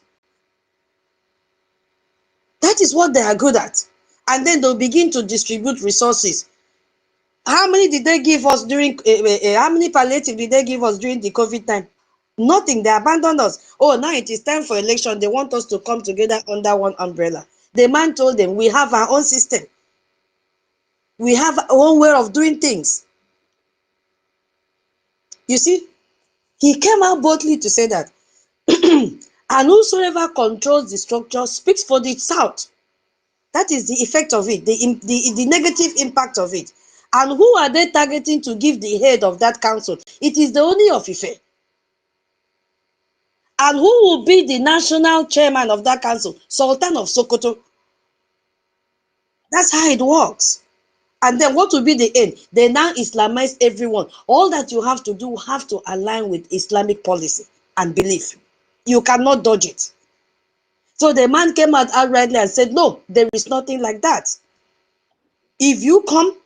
Speaker 1: That is what they are good at. And then they'll begin to distribute resources. How many did they give us during, how many palliative did they give us during the COVID time? Nothing. They abandoned us. Oh, now it is time for election. They want us to come together under one umbrella. The man told them, we have our own system. We have our own way of doing things. You see, he came out boldly to say that, and whosoever controls the structure speaks for the South. That is the effect of it, the negative impact of it. And who are they targeting to give the head of that council? It is the Oni of Ife. And who will be the national chairman of that council? Sultan of Sokoto. That's how it works. And then what will be the end? They now Islamize everyone. All that you have to do, have to align with Islamic policy and belief. You cannot dodge it. So the man came out outrightly and said, no, there is nothing like that. If you come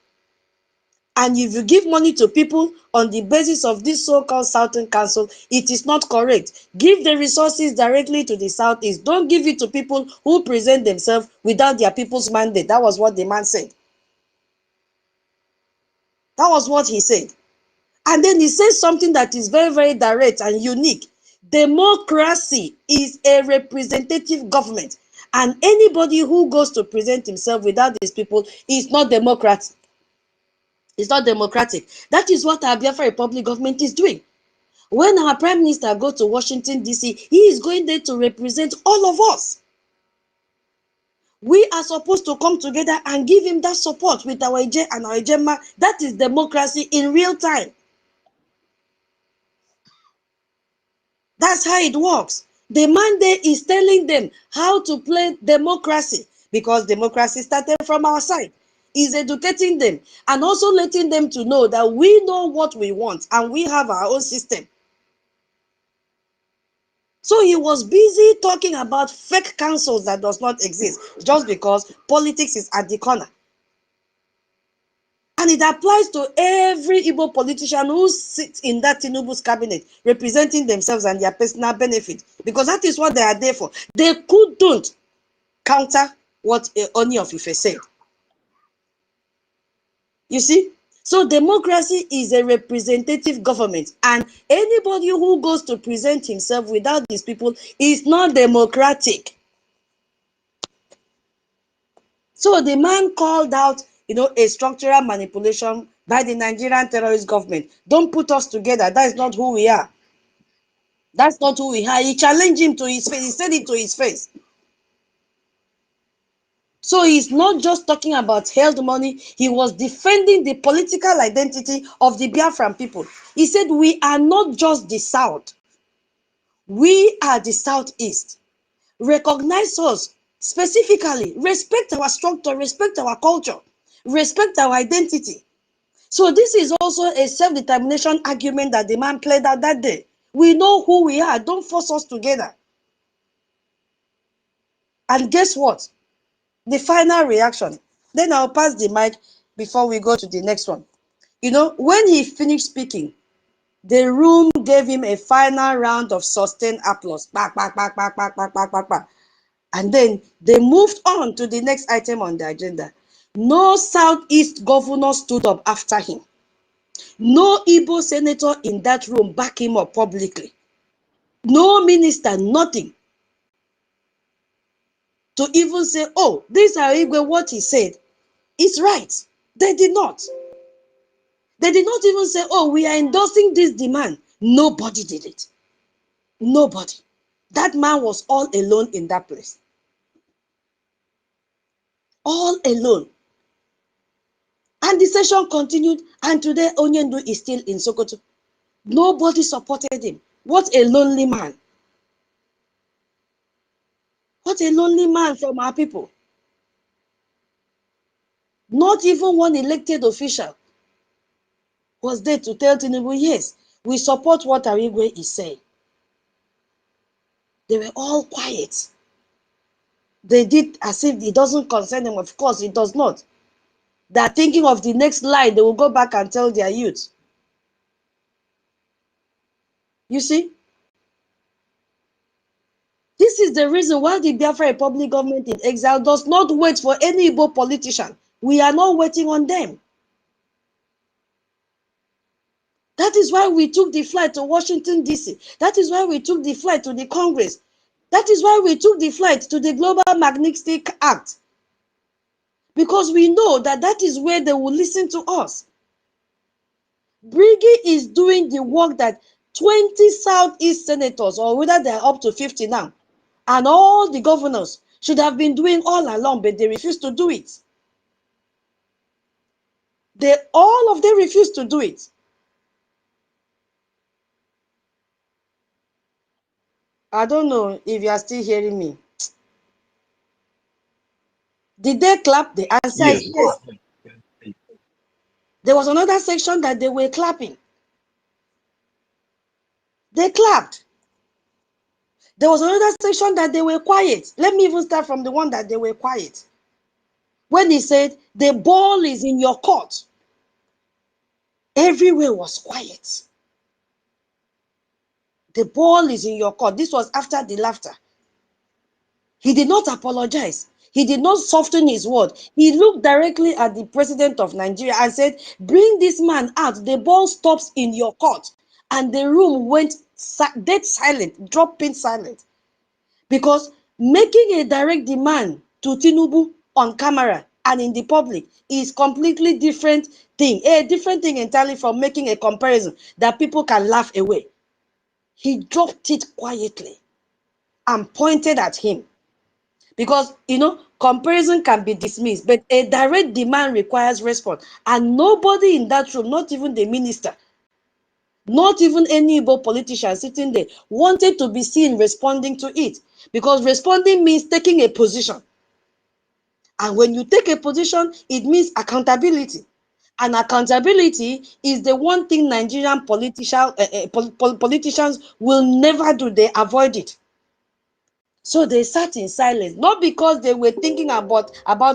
Speaker 1: and if you give money to people on the basis of this so-called Southern Council, it is not correct. Give the resources directly to the Southeast. Don't give it to people who present themselves without their people's mandate. That was what the man said. That was what he said. And then he says something that is very, very direct and unique. Democracy is a representative government. And anybody who goes to present himself without these people is not democratic. It's not democratic. That is what our Biafra Republic government is doing. When our Prime Minister goes to Washington, D.C., he is going there to represent all of us. We are supposed to come together and give him that support with our Ije and our Ijema. That is democracy in real time. That's how it works. The mandate is telling them how to play democracy, because democracy started from our side. Is educating them and also letting them to know that we know what we want and we have our own system. So he was busy talking about fake councils that does not exist just because politics is at the corner. And it applies to every Igbo politician who sits in that Tinubu's cabinet, representing themselves and their personal benefit, because that is what they are there for. They couldn't counter what Oni of Ife said. You see? So democracy is a representative government, and anybody who goes to present himself without these people is not democratic. So the man called out, a structural manipulation by the Nigerian terrorist government. Don't put us together. That is not who we are. That's not who we are. He challenged him to his face. He said it to his face. So he's not just talking about held money. He was defending the political identity of the Biafran people. He said, we are not just the South. We are the Southeast. Recognize us specifically. Respect our structure. Respect our culture. Respect our identity. So this is also a self-determination argument that the man played out that day. We know who we are. Don't force us together. And guess what? The final reaction. Then I'll pass the mic before we go to the next one. When he finished speaking, the room gave him a final round of sustained applause. Bah, bah, bah, bah, bah, bah, bah, bah, bah. And then they moved on to the next item on the agenda. No Southeast governor stood up after him. No Igbo senator in that room backed him up publicly. No minister, nothing. To even say, oh, this is Igwe, what he said is right. They did not. They did not even say, oh, we are endorsing this demand. Nobody did it. Nobody. That man was all alone in that place. All alone. And the session continued, and today Onyendu is still in Sokoto. Nobody supported him. What a lonely man. What a lonely man from our people. Not even one elected official was there to tell Tinubu, yes, we support what Arigwe is saying. They were all quiet. They did as if it doesn't concern them. Of course, it does not. They are thinking of the next line. They will go back and tell their youth. You see? This is the reason why the Biafra Republic government in exile does not wait for any Igbo politician. We are not waiting on them. That is why we took the flight to Washington, D.C. That is why we took the flight to the Congress. That is why we took the flight to the Global Magnitsky Act. Because we know that that is where they will listen to us. Briggy is doing the work that 20 Southeast senators, or whether they are up to 50 now, and all the governors should have been doing all along, but they refuse to do it. All of them refuse to do it. I don't know if you are still hearing me. Did they clap? The answer
Speaker 2: Yes,
Speaker 1: is yes. There was another section that they were clapping. They clapped. There was another section that they were quiet. Let me even start from the one that they were quiet. When he said, the ball is in your court, everywhere was quiet. The ball is in your court. This was after the laughter. He did not apologize. He did not soften his word. He looked directly at the president of Nigeria and said, bring this man out. The ball stops in your court. And the room went dead silent, dropped pin silent. Because making a direct demand to Tinubu on camera and in the public is completely different thing. A different thing entirely from making a comparison that people can laugh away. He dropped it quietly and pointed at him. Because, comparison can be dismissed, but a direct demand requires response. And nobody in that room, not even the minister, not even any Igbo politician sitting there, wanted to be seen responding to it. Because responding means taking a position. And when you take a position, it means accountability. And accountability is the one thing Nigerian politicians will never do. They avoid it. So they sat in silence, not because they were thinking about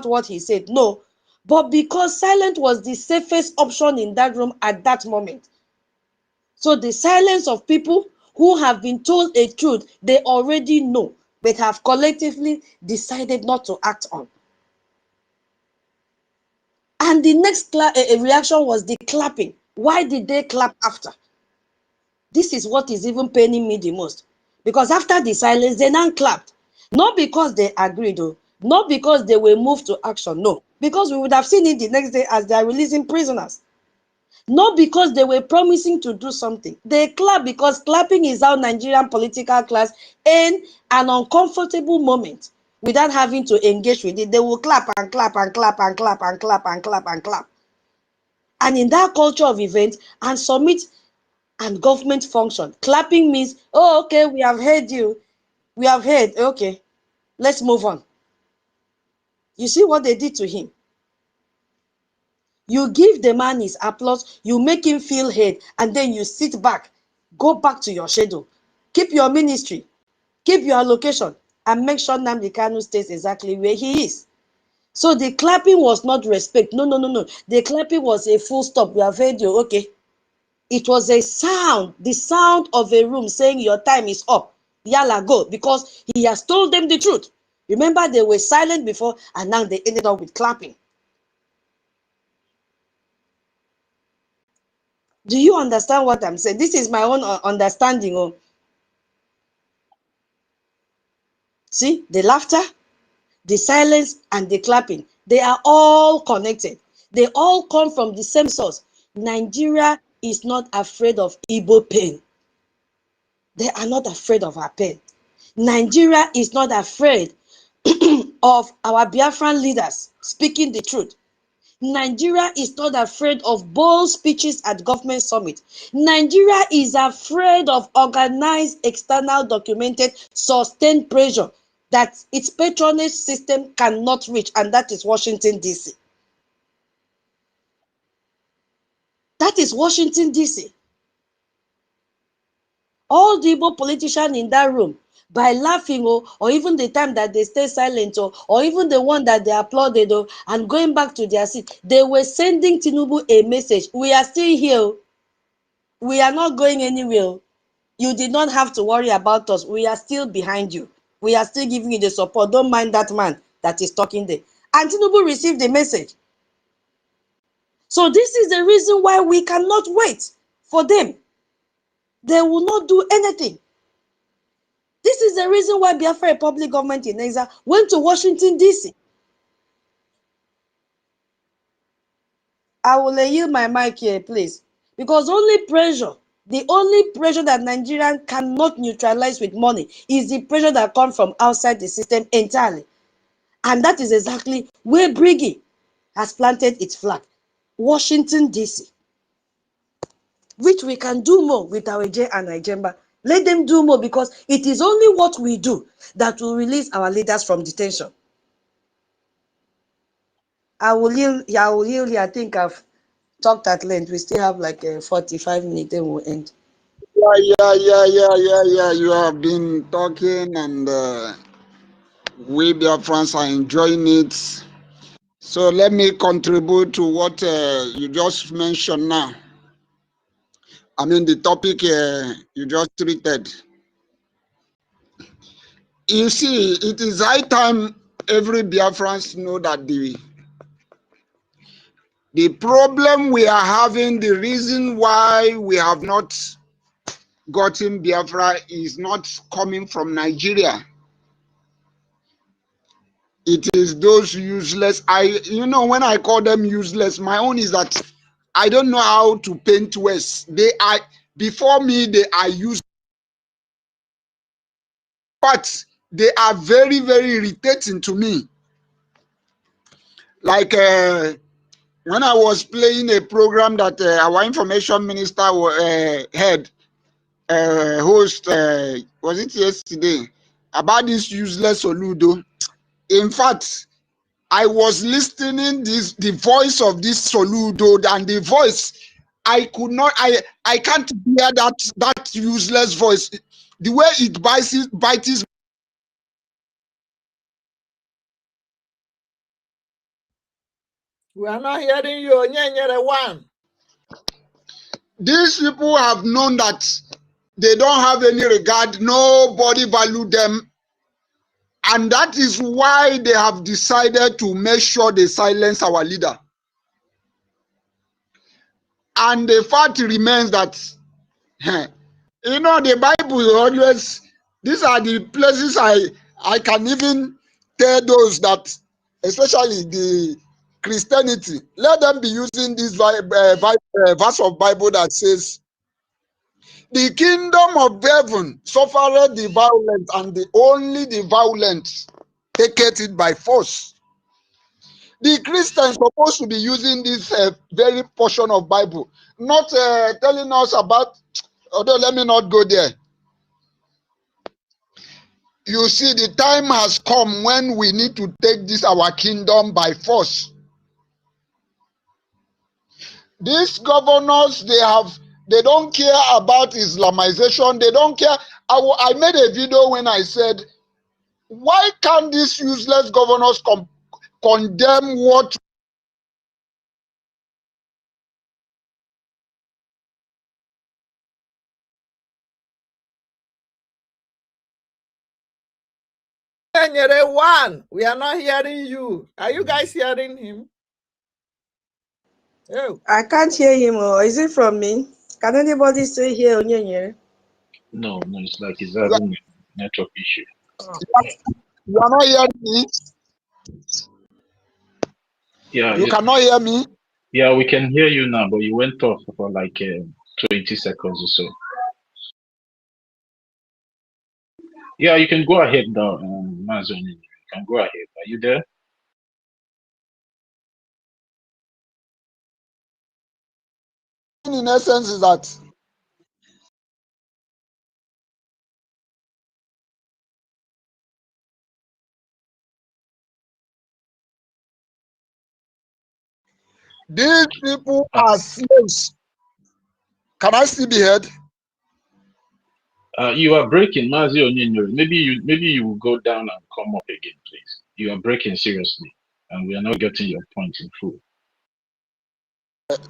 Speaker 1: what he said, no, but because silence was the safest option in that room at that moment. So the silence of people who have been told a truth they already know, but have collectively decided not to act on. And the next reaction was the clapping. Why did they clap after? This is what is even paining me the most. Because after the silence, they now clapped. Not because they agreed, though. Not because they were moved to action, no. Because we would have seen it the next day as they are releasing prisoners. Not because they were promising to do something. They clap because clapping is how Nigerian political class in an uncomfortable moment without having to engage with it. They will clap and clap and clap and clap and clap and clap and clap. And in that culture of events and submit and government function, clapping means, oh, okay, we have heard you. We have heard, okay, let's move on. You see what they did to him? You give the man his applause, you make him feel heard, and then you sit back, go back to your schedule, keep your ministry, keep your allocation, and make sure NNAMDI KANU stays exactly where he is. So the clapping was not respect. No. The clapping was a full stop. We have heard you, okay. It was a sound, the sound of a room saying your time is up. Yalla, go, because he has told them the truth. Remember, they were silent before, and now they ended up with clapping. Do you understand what I'm saying? This is my own understanding. Oh. See, the laughter, the silence, and the clapping, they are all connected. They all come from the same source. Nigeria is not afraid of Igbo pain. They are not afraid of our pain. Nigeria is not afraid of our Biafran leaders speaking the truth. Nigeria is not afraid of bold speeches at government summit. Nigeria is afraid of organized, external, documented, sustained pressure that its patronage system cannot reach, and that is Washington, D.C. That is Washington, D.C. All the Igbo politicians in that room, by laughing, or even the time that they stay silent, or even the one that they applauded, and going back to their seat, they were sending Tinubu a message. We are still here. We are not going anywhere. You did not have to worry about us. We are still behind you. We are still giving you the support. Don't mind that man that is talking there. And Tinubu received the message. So this is the reason why we cannot wait for them. They will not do anything. This is the reason why Biafra Republic government in exile went to Washington, D.C. I will yield my mic here, please. Because the only pressure that Nigerians cannot neutralize with money is the pressure that comes from outside the system entirely. And that is exactly where Briggy has planted its flag. Washington, D.C. Which we can do more with our J and Ijemba. Let them do more, because it is only what we do that will release our leaders from detention. I will yield here. I think I've talked at length. We still have like 45 minutes, then we'll end.
Speaker 3: Yeah. You have been talking, and we Biafrans are enjoying it. So let me contribute to what you just mentioned now. I mean, the topic you just treated. You see, it is high time every Biafrans know that the problem we are having, the reason why we have not gotten Biafra is not coming from Nigeria. It is those useless. When I call them useless, my own is that I don't know how to paint words. They are, before me, they are useless, but they are very, very irritating to me. Like when I was playing a program that our information minister had host, was it yesterday, about this useless Soludo. In fact, I was listening the voice of this Soludo, and the voice, I can't hear that useless voice. The way it bites.
Speaker 4: We are not hearing you, NKERE one.
Speaker 3: These people have known that they don't have any regard, nobody value them, and that is why they have decided to make sure they silence our leader. And the fact remains that the Bible always, these are the places I can even tell those that, especially the Christianity, let them be using this verse of Bible that says, the kingdom of heaven suffereth the violent, and only the violent taketh it by force. The Christians supposed to be using this very portion of Bible, not telling us about, although let me not go there. You see, the time has come when we need to take this our kingdom by force. These governors, they don't care about Islamization. They don't care. I made a video when I said, why can't these useless governors condemn what
Speaker 4: NKERE one, we are not hearing you. Are you guys hearing him? Oh.
Speaker 1: I can't hear him. Or is it from me? Can anybody still hear Onyenye?
Speaker 2: No, it's like he's having a network issue.
Speaker 3: you are not hearing me?
Speaker 2: Yeah,
Speaker 3: You cannot hear me?
Speaker 2: yeah, we can hear you now, but you went off for like 20 seconds or so. Yeah, you can go ahead now, Mazon. You can go ahead. Are you there?
Speaker 3: In essence, is that these people are slaves. Can I still be heard?
Speaker 2: You are breaking, Mazon. Maybe you will go down and come up again, please. You are breaking seriously, and we are not getting your point in full.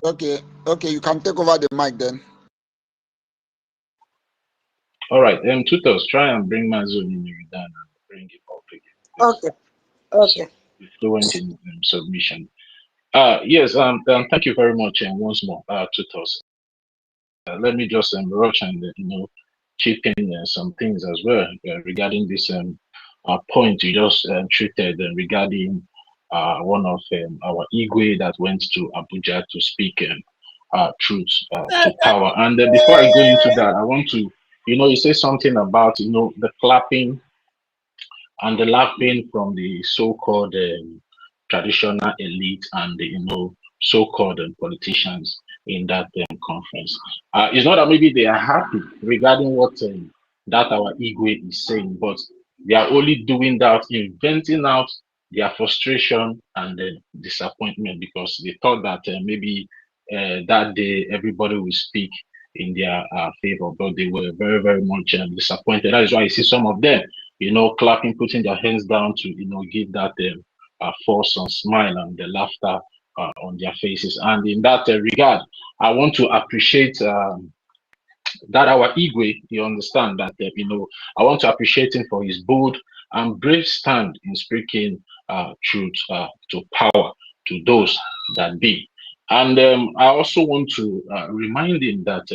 Speaker 3: Okay, you can take over the mic then.
Speaker 2: All right, Tutos, try and bring Mazon down. bring it up again.
Speaker 1: Okay. Okay.
Speaker 2: So fluent in submission. Yes, thank you very much, and once more, Tutos. Let me just rush and chip in some things as well regarding this point you just treated regarding one of our Igwe that went to Abuja to speak truth to power. And before I go into that, I want to, you say something about the clapping and the laughing from the so-called traditional elite and the so-called politicians in that conference. It's not that maybe they are happy regarding what that our Igwe is saying, but they are only doing that, inventing out their frustration and disappointment, because they thought that maybe that day everybody will speak in their favor, but they were very, very much disappointed. That is why you see some of them, clapping, putting their hands down to, give that force and smile and the laughter on their faces. And in that regard, I want to appreciate that our Igwe, you understand that, I want to appreciate him for his bold and brave stand in speaking truth to power to those that be. And I also want to remind him that,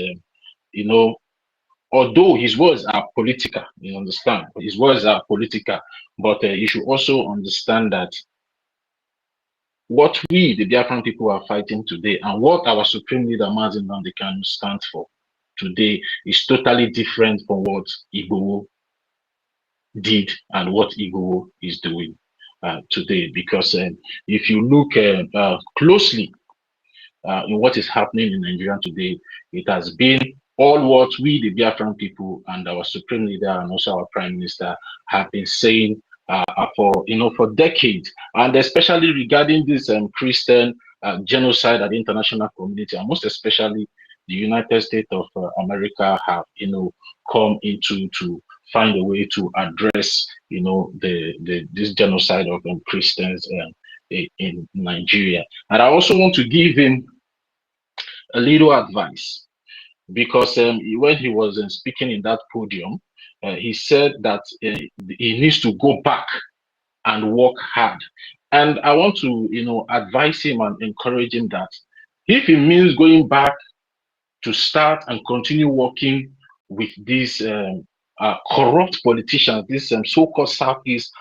Speaker 2: although his words are political, you understand, his words are political, but you should also understand that what we, the Biafran people, are fighting today and what our Supreme Leader, Mazi Nnamdi Kanu, stands for today is totally different from what Igbo did and what Igbo is doing today. Because if you look closely in what is happening in Nigeria today, it has been all what we, the Biafran people, and our Supreme Leader and also our Prime Minister have been saying for decades, and especially regarding this Christian genocide at the international community, and most especially the United States of America have come into to find a way to address this genocide of Christians in Nigeria. And I also want to give him a little advice, because when he was speaking in that podium, he said that he needs to go back and work hard. And I want to, advise him and encourage him that if it means going back to start and continue working with these corrupt politicians, these so-called Southeast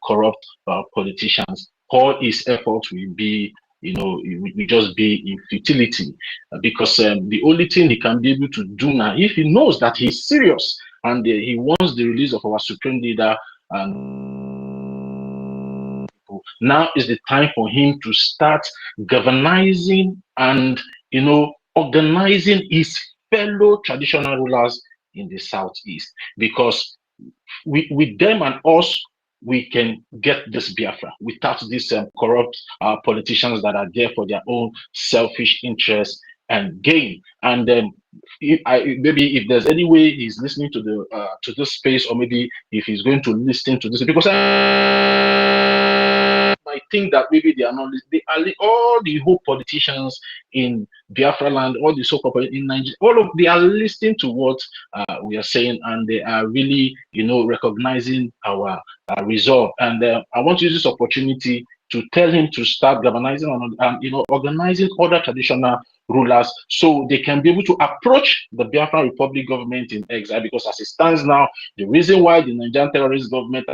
Speaker 2: corrupt politicians, all his efforts will be, will just be in futility, because the only thing he can be able to do now, if he knows that he's serious and he wants the release of our Supreme Leader, and now is the time for him to start galvanizing and organizing his fellow traditional rulers in the Southeast, because with them and us, we can get this Biafra without these corrupt politicians that are there for their own selfish interests and gain. And maybe if there's any way he's listening to the to this space, or maybe if he's going to listen to this, because I think that maybe they are not. They are all the whole politicians in Biafra land, all the so-called in Nigeria, they are listening to what we are saying, and they are really, recognizing our resolve. And I want to use this opportunity to tell him to start galvanizing and organizing other traditional rulers so they can be able to approach the Biafran Republic government in exile, because as it stands now, the reason why the Nigerian terrorist government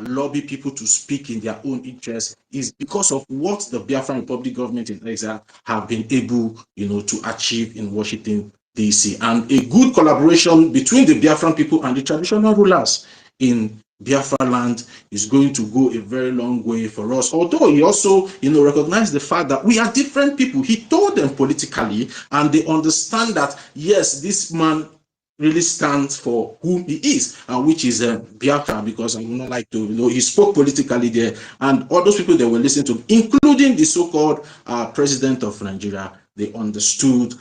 Speaker 2: lobby people to speak in their own interest is because of what the Biafran Republic government in exile have been able, to achieve in Washington, D.C. And a good collaboration between the Biafran people and the traditional rulers in Biafra land is going to go a very long way for us. Although he also, recognized the fact that we are different people. He told them politically, and they understand that, yes, this man really stands for whom he is, which is Biafra, because I would not like to, he spoke politically there, and all those people that were listening to, including the so-called president of Nigeria, they understood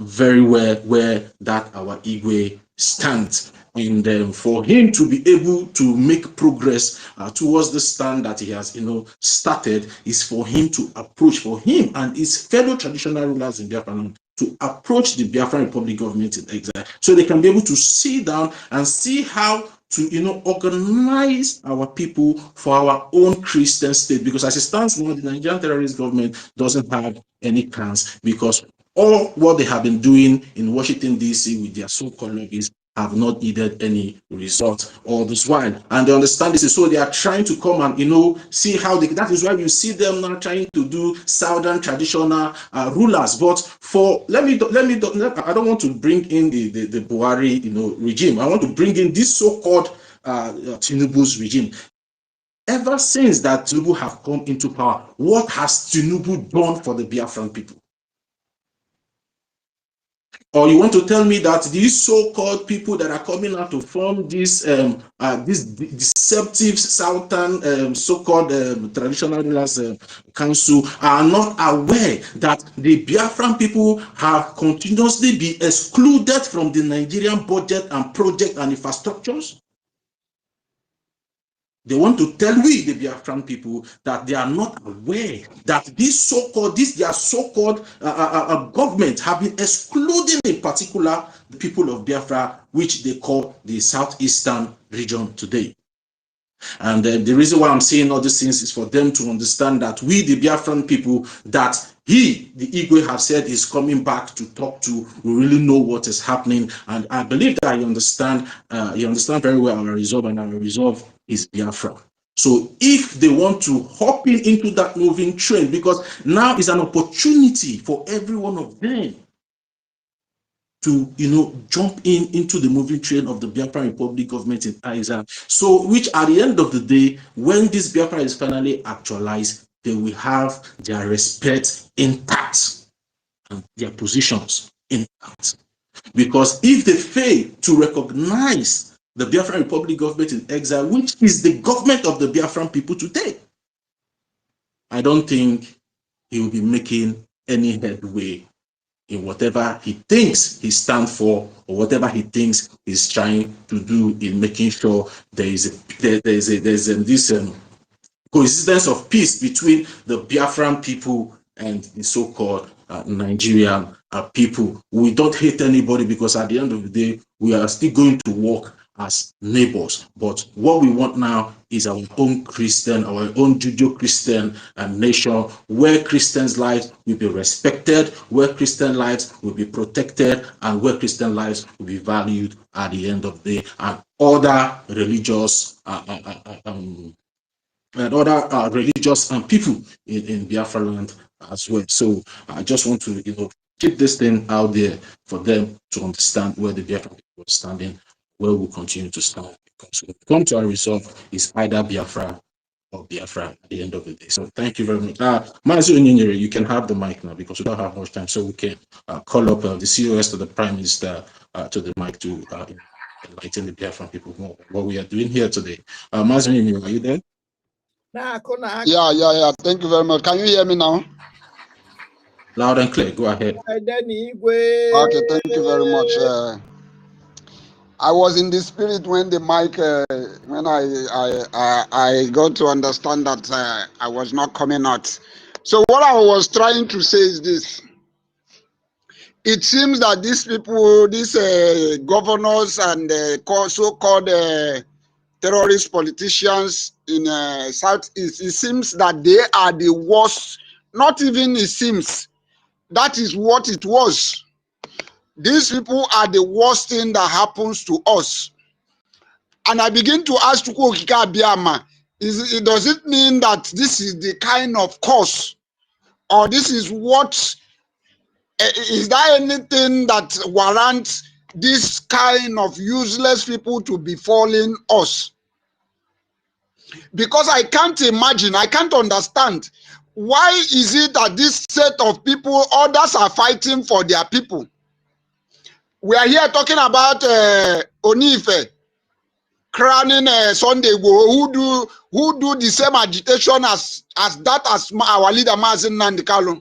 Speaker 2: very well where that our Igwe stands. And for him to be able to make progress towards the stand that he has, started, is for him to approach, for him and his fellow traditional rulers in Biafra to
Speaker 6: to approach the Biafran Republic government in exile, so they can be able to sit down and see how to organize our people for our own Christian state. Because as it stands now, the Nigerian terrorist government doesn't have any plans, because all what they have been doing in Washington, D.C. with their so-called lobbies have not yielded any result all this while. And they understand this, so they are trying to come and see how they, that is why you see them now trying to do southern traditional rulers. But for I don't want to bring in the Buhari regime. I want to bring in this so-called Tinubu's regime. Ever since that Tinubu have come into power, what has Tinubu done for the Biafran people? Or you want to tell me that these so-called people that are coming out to form this deceptive southern so-called traditional rulers council are not aware that the Biafran people have continuously been excluded from the Nigerian budget and project and infrastructures? They want to tell we, the Biafran people, that they are not aware that their so-called government have been excluding in particular the people of Biafra, which they call the southeastern region today. And the reason why I'm saying all these things is for them to understand that we, the Biafran people, that the Igwe have said is coming back to talk to, we really know what is happening. And I believe that you understand very well our resolve, and our resolve is Biafra. So if they want to hop into that moving train, because now is an opportunity for every one of them to jump into the moving train of the Biafran Republic government in exile. So which at the end of the day, when this Biafra is finally actualized, they will have their respect intact and their positions intact. Because if they fail to recognize the Biafran Republic government in exile, which is the government of the Biafran people today, I don't think he will be making any headway in whatever he thinks he stands for, or whatever he thinks he's trying to do in making sure there is this coexistence of peace between the Biafran people and the so-called Nigerian people. We don't hate anybody, because at the end of the day, we are still going to work as neighbors. But what we want now is our own Christian, our own Judeo-Christian nation, where Christians' lives will be respected, where Christian lives will be protected, and where Christian lives will be valued at the end of the day, and other religious people in Biafra land as well. So I just want to keep this thing out there for them to understand where the Biafra people are standing, where we continue to stand. Because when we come to our resolve, is either Biafra or Biafra at the end of the day. So thank you very much. Mazi Onyinye, you can have the mic now, because we don't have much time, so we can call up the COS to the Prime Minister to the mic to enlighten the Biafran people more what we are doing here today. Mazi Onyinye, are you there?
Speaker 3: Yeah. Thank you very much. Can you hear me now?
Speaker 6: Loud and clear. Go ahead.
Speaker 3: Okay, thank you very much. I was in the spirit when the mic, when I got to understand that I was not coming out. So what I was trying to say is this. It seems that these people, these governors and so-called terrorist politicians in Southeast, it seems that they are the worst. Not even it seems. That is what it was. These people are the worst thing that happens to us. And I begin to ask Chukwuokika Abiyama, does it mean that this is the kind of cause, or this is what, is there anything that warrants this kind of useless people to be befalling us? Because I can't imagine, I can't understand, why is it that this set of people, others are fighting for their people? We are here talking about Onife crowning Sunday Igboho, who do the same agitation as our leader Mazi Nnamdi Kanu.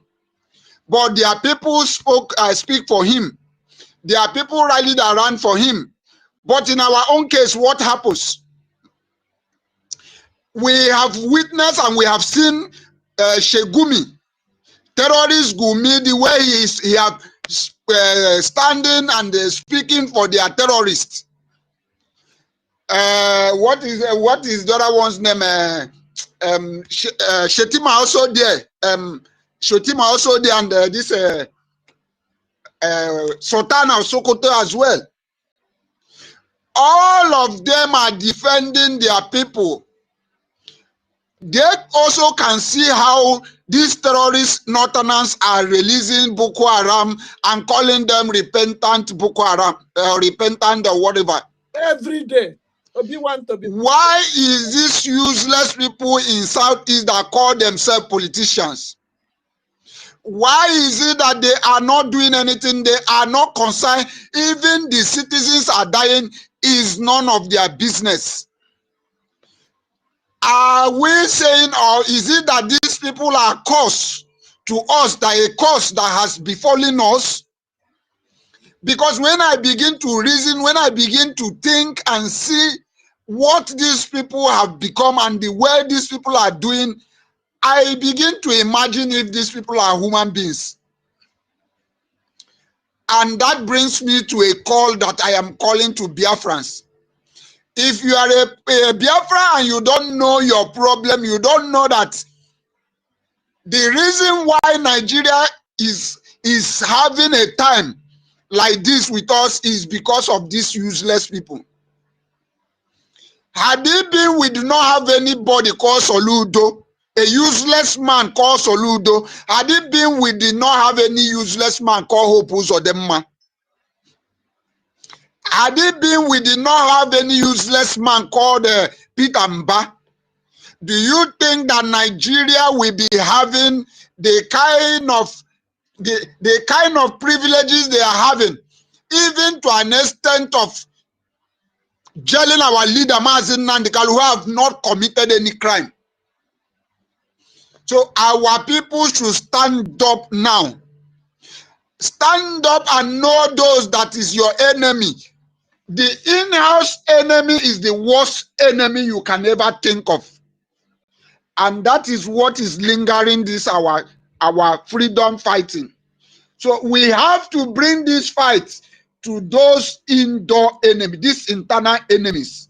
Speaker 3: But their people speak for him. Their people rallied around for him. But in our own case, what happens? We have witnessed and we have seen Shegumi, terrorist Gumi, the way he have standing and speaking for their terrorists. What is the other one's name? Shetima also there. Shetima also there, and this Sultan of Sokoto as well. All of them are defending their people. They also can see how these terrorist northerners are releasing Boko Haram and calling them repentant Boko Haram, repentant or whatever.
Speaker 4: Every day. Want to be.
Speaker 3: Why is these useless people in Southeast that call themselves politicians? Why is it that they are not doing anything? They are not concerned. Even the citizens are dying is none of their business. Are we saying, or is it that these people are cursed to us, that a curse that has befallen us? Because when I begin to reason, when I begin to think and see what these people have become and the way these people are doing, I begin to imagine if these people are human beings. And that brings me to a call that I am calling to Biafrans. If you are a Biafra and you don't know your problem, you don't know that the reason why Nigeria is having a time like this with us is because of these useless people. Had it been we do not have anybody called Soludo, a useless man called Soludo, had it been we did not have any useless man called Hope Uzodemma, had it been we did not have any useless man called Peter Mba, do you think that Nigeria will be having the kind of privileges they are having, even to an extent of jailing our leader Mazin Nandikal, who have not committed any crime? So our people should stand up now. Stand up and know those that is your enemy. The in-house enemy is the worst enemy you can ever think of. And that is what is lingering this our freedom fighting. So we have to bring this fight to those indoor enemies, these internal enemies.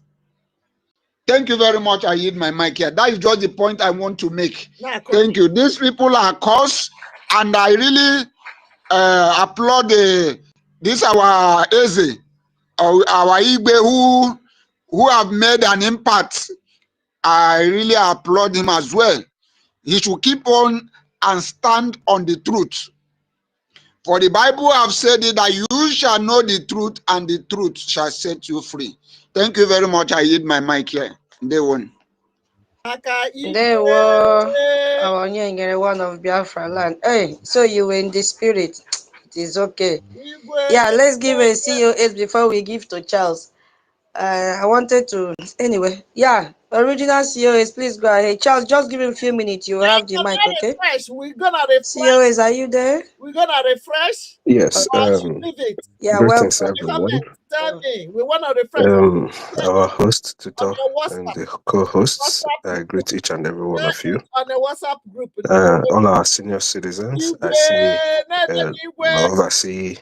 Speaker 3: Thank you very much. I yield my mic here. That is just the point I want to make. Thank you. These people are cursed, and I really applaud this our Eze, our Igbe who have made an impact. I really applaud him as well. He should keep on and stand on the truth. For the Bible have said it that you shall know the truth, and the truth shall set you free. Thank you very much. I yield my mic here. Day one.
Speaker 1: They were our NKERE, one of Biafra land. Hey, so you were in the spirit. It is okay. Yeah, let's give a COS before we give to Charles. I wanted to, anyway. Yeah, original COS, please go ahead. Charles, just give him a few minutes. You have the mic, okay?
Speaker 4: We're gonna refresh.
Speaker 1: COS, are you there?
Speaker 4: We're gonna refresh.
Speaker 7: Yes.
Speaker 1: Yeah,
Speaker 7: Greetings,
Speaker 1: welcome.
Speaker 7: everyone.
Speaker 4: Tell me, we want to refresh.
Speaker 7: Our host, Tutor, and the co-hosts, I greet each and every one of you.
Speaker 4: On the WhatsApp group.
Speaker 7: All our senior citizens, I see, I oversee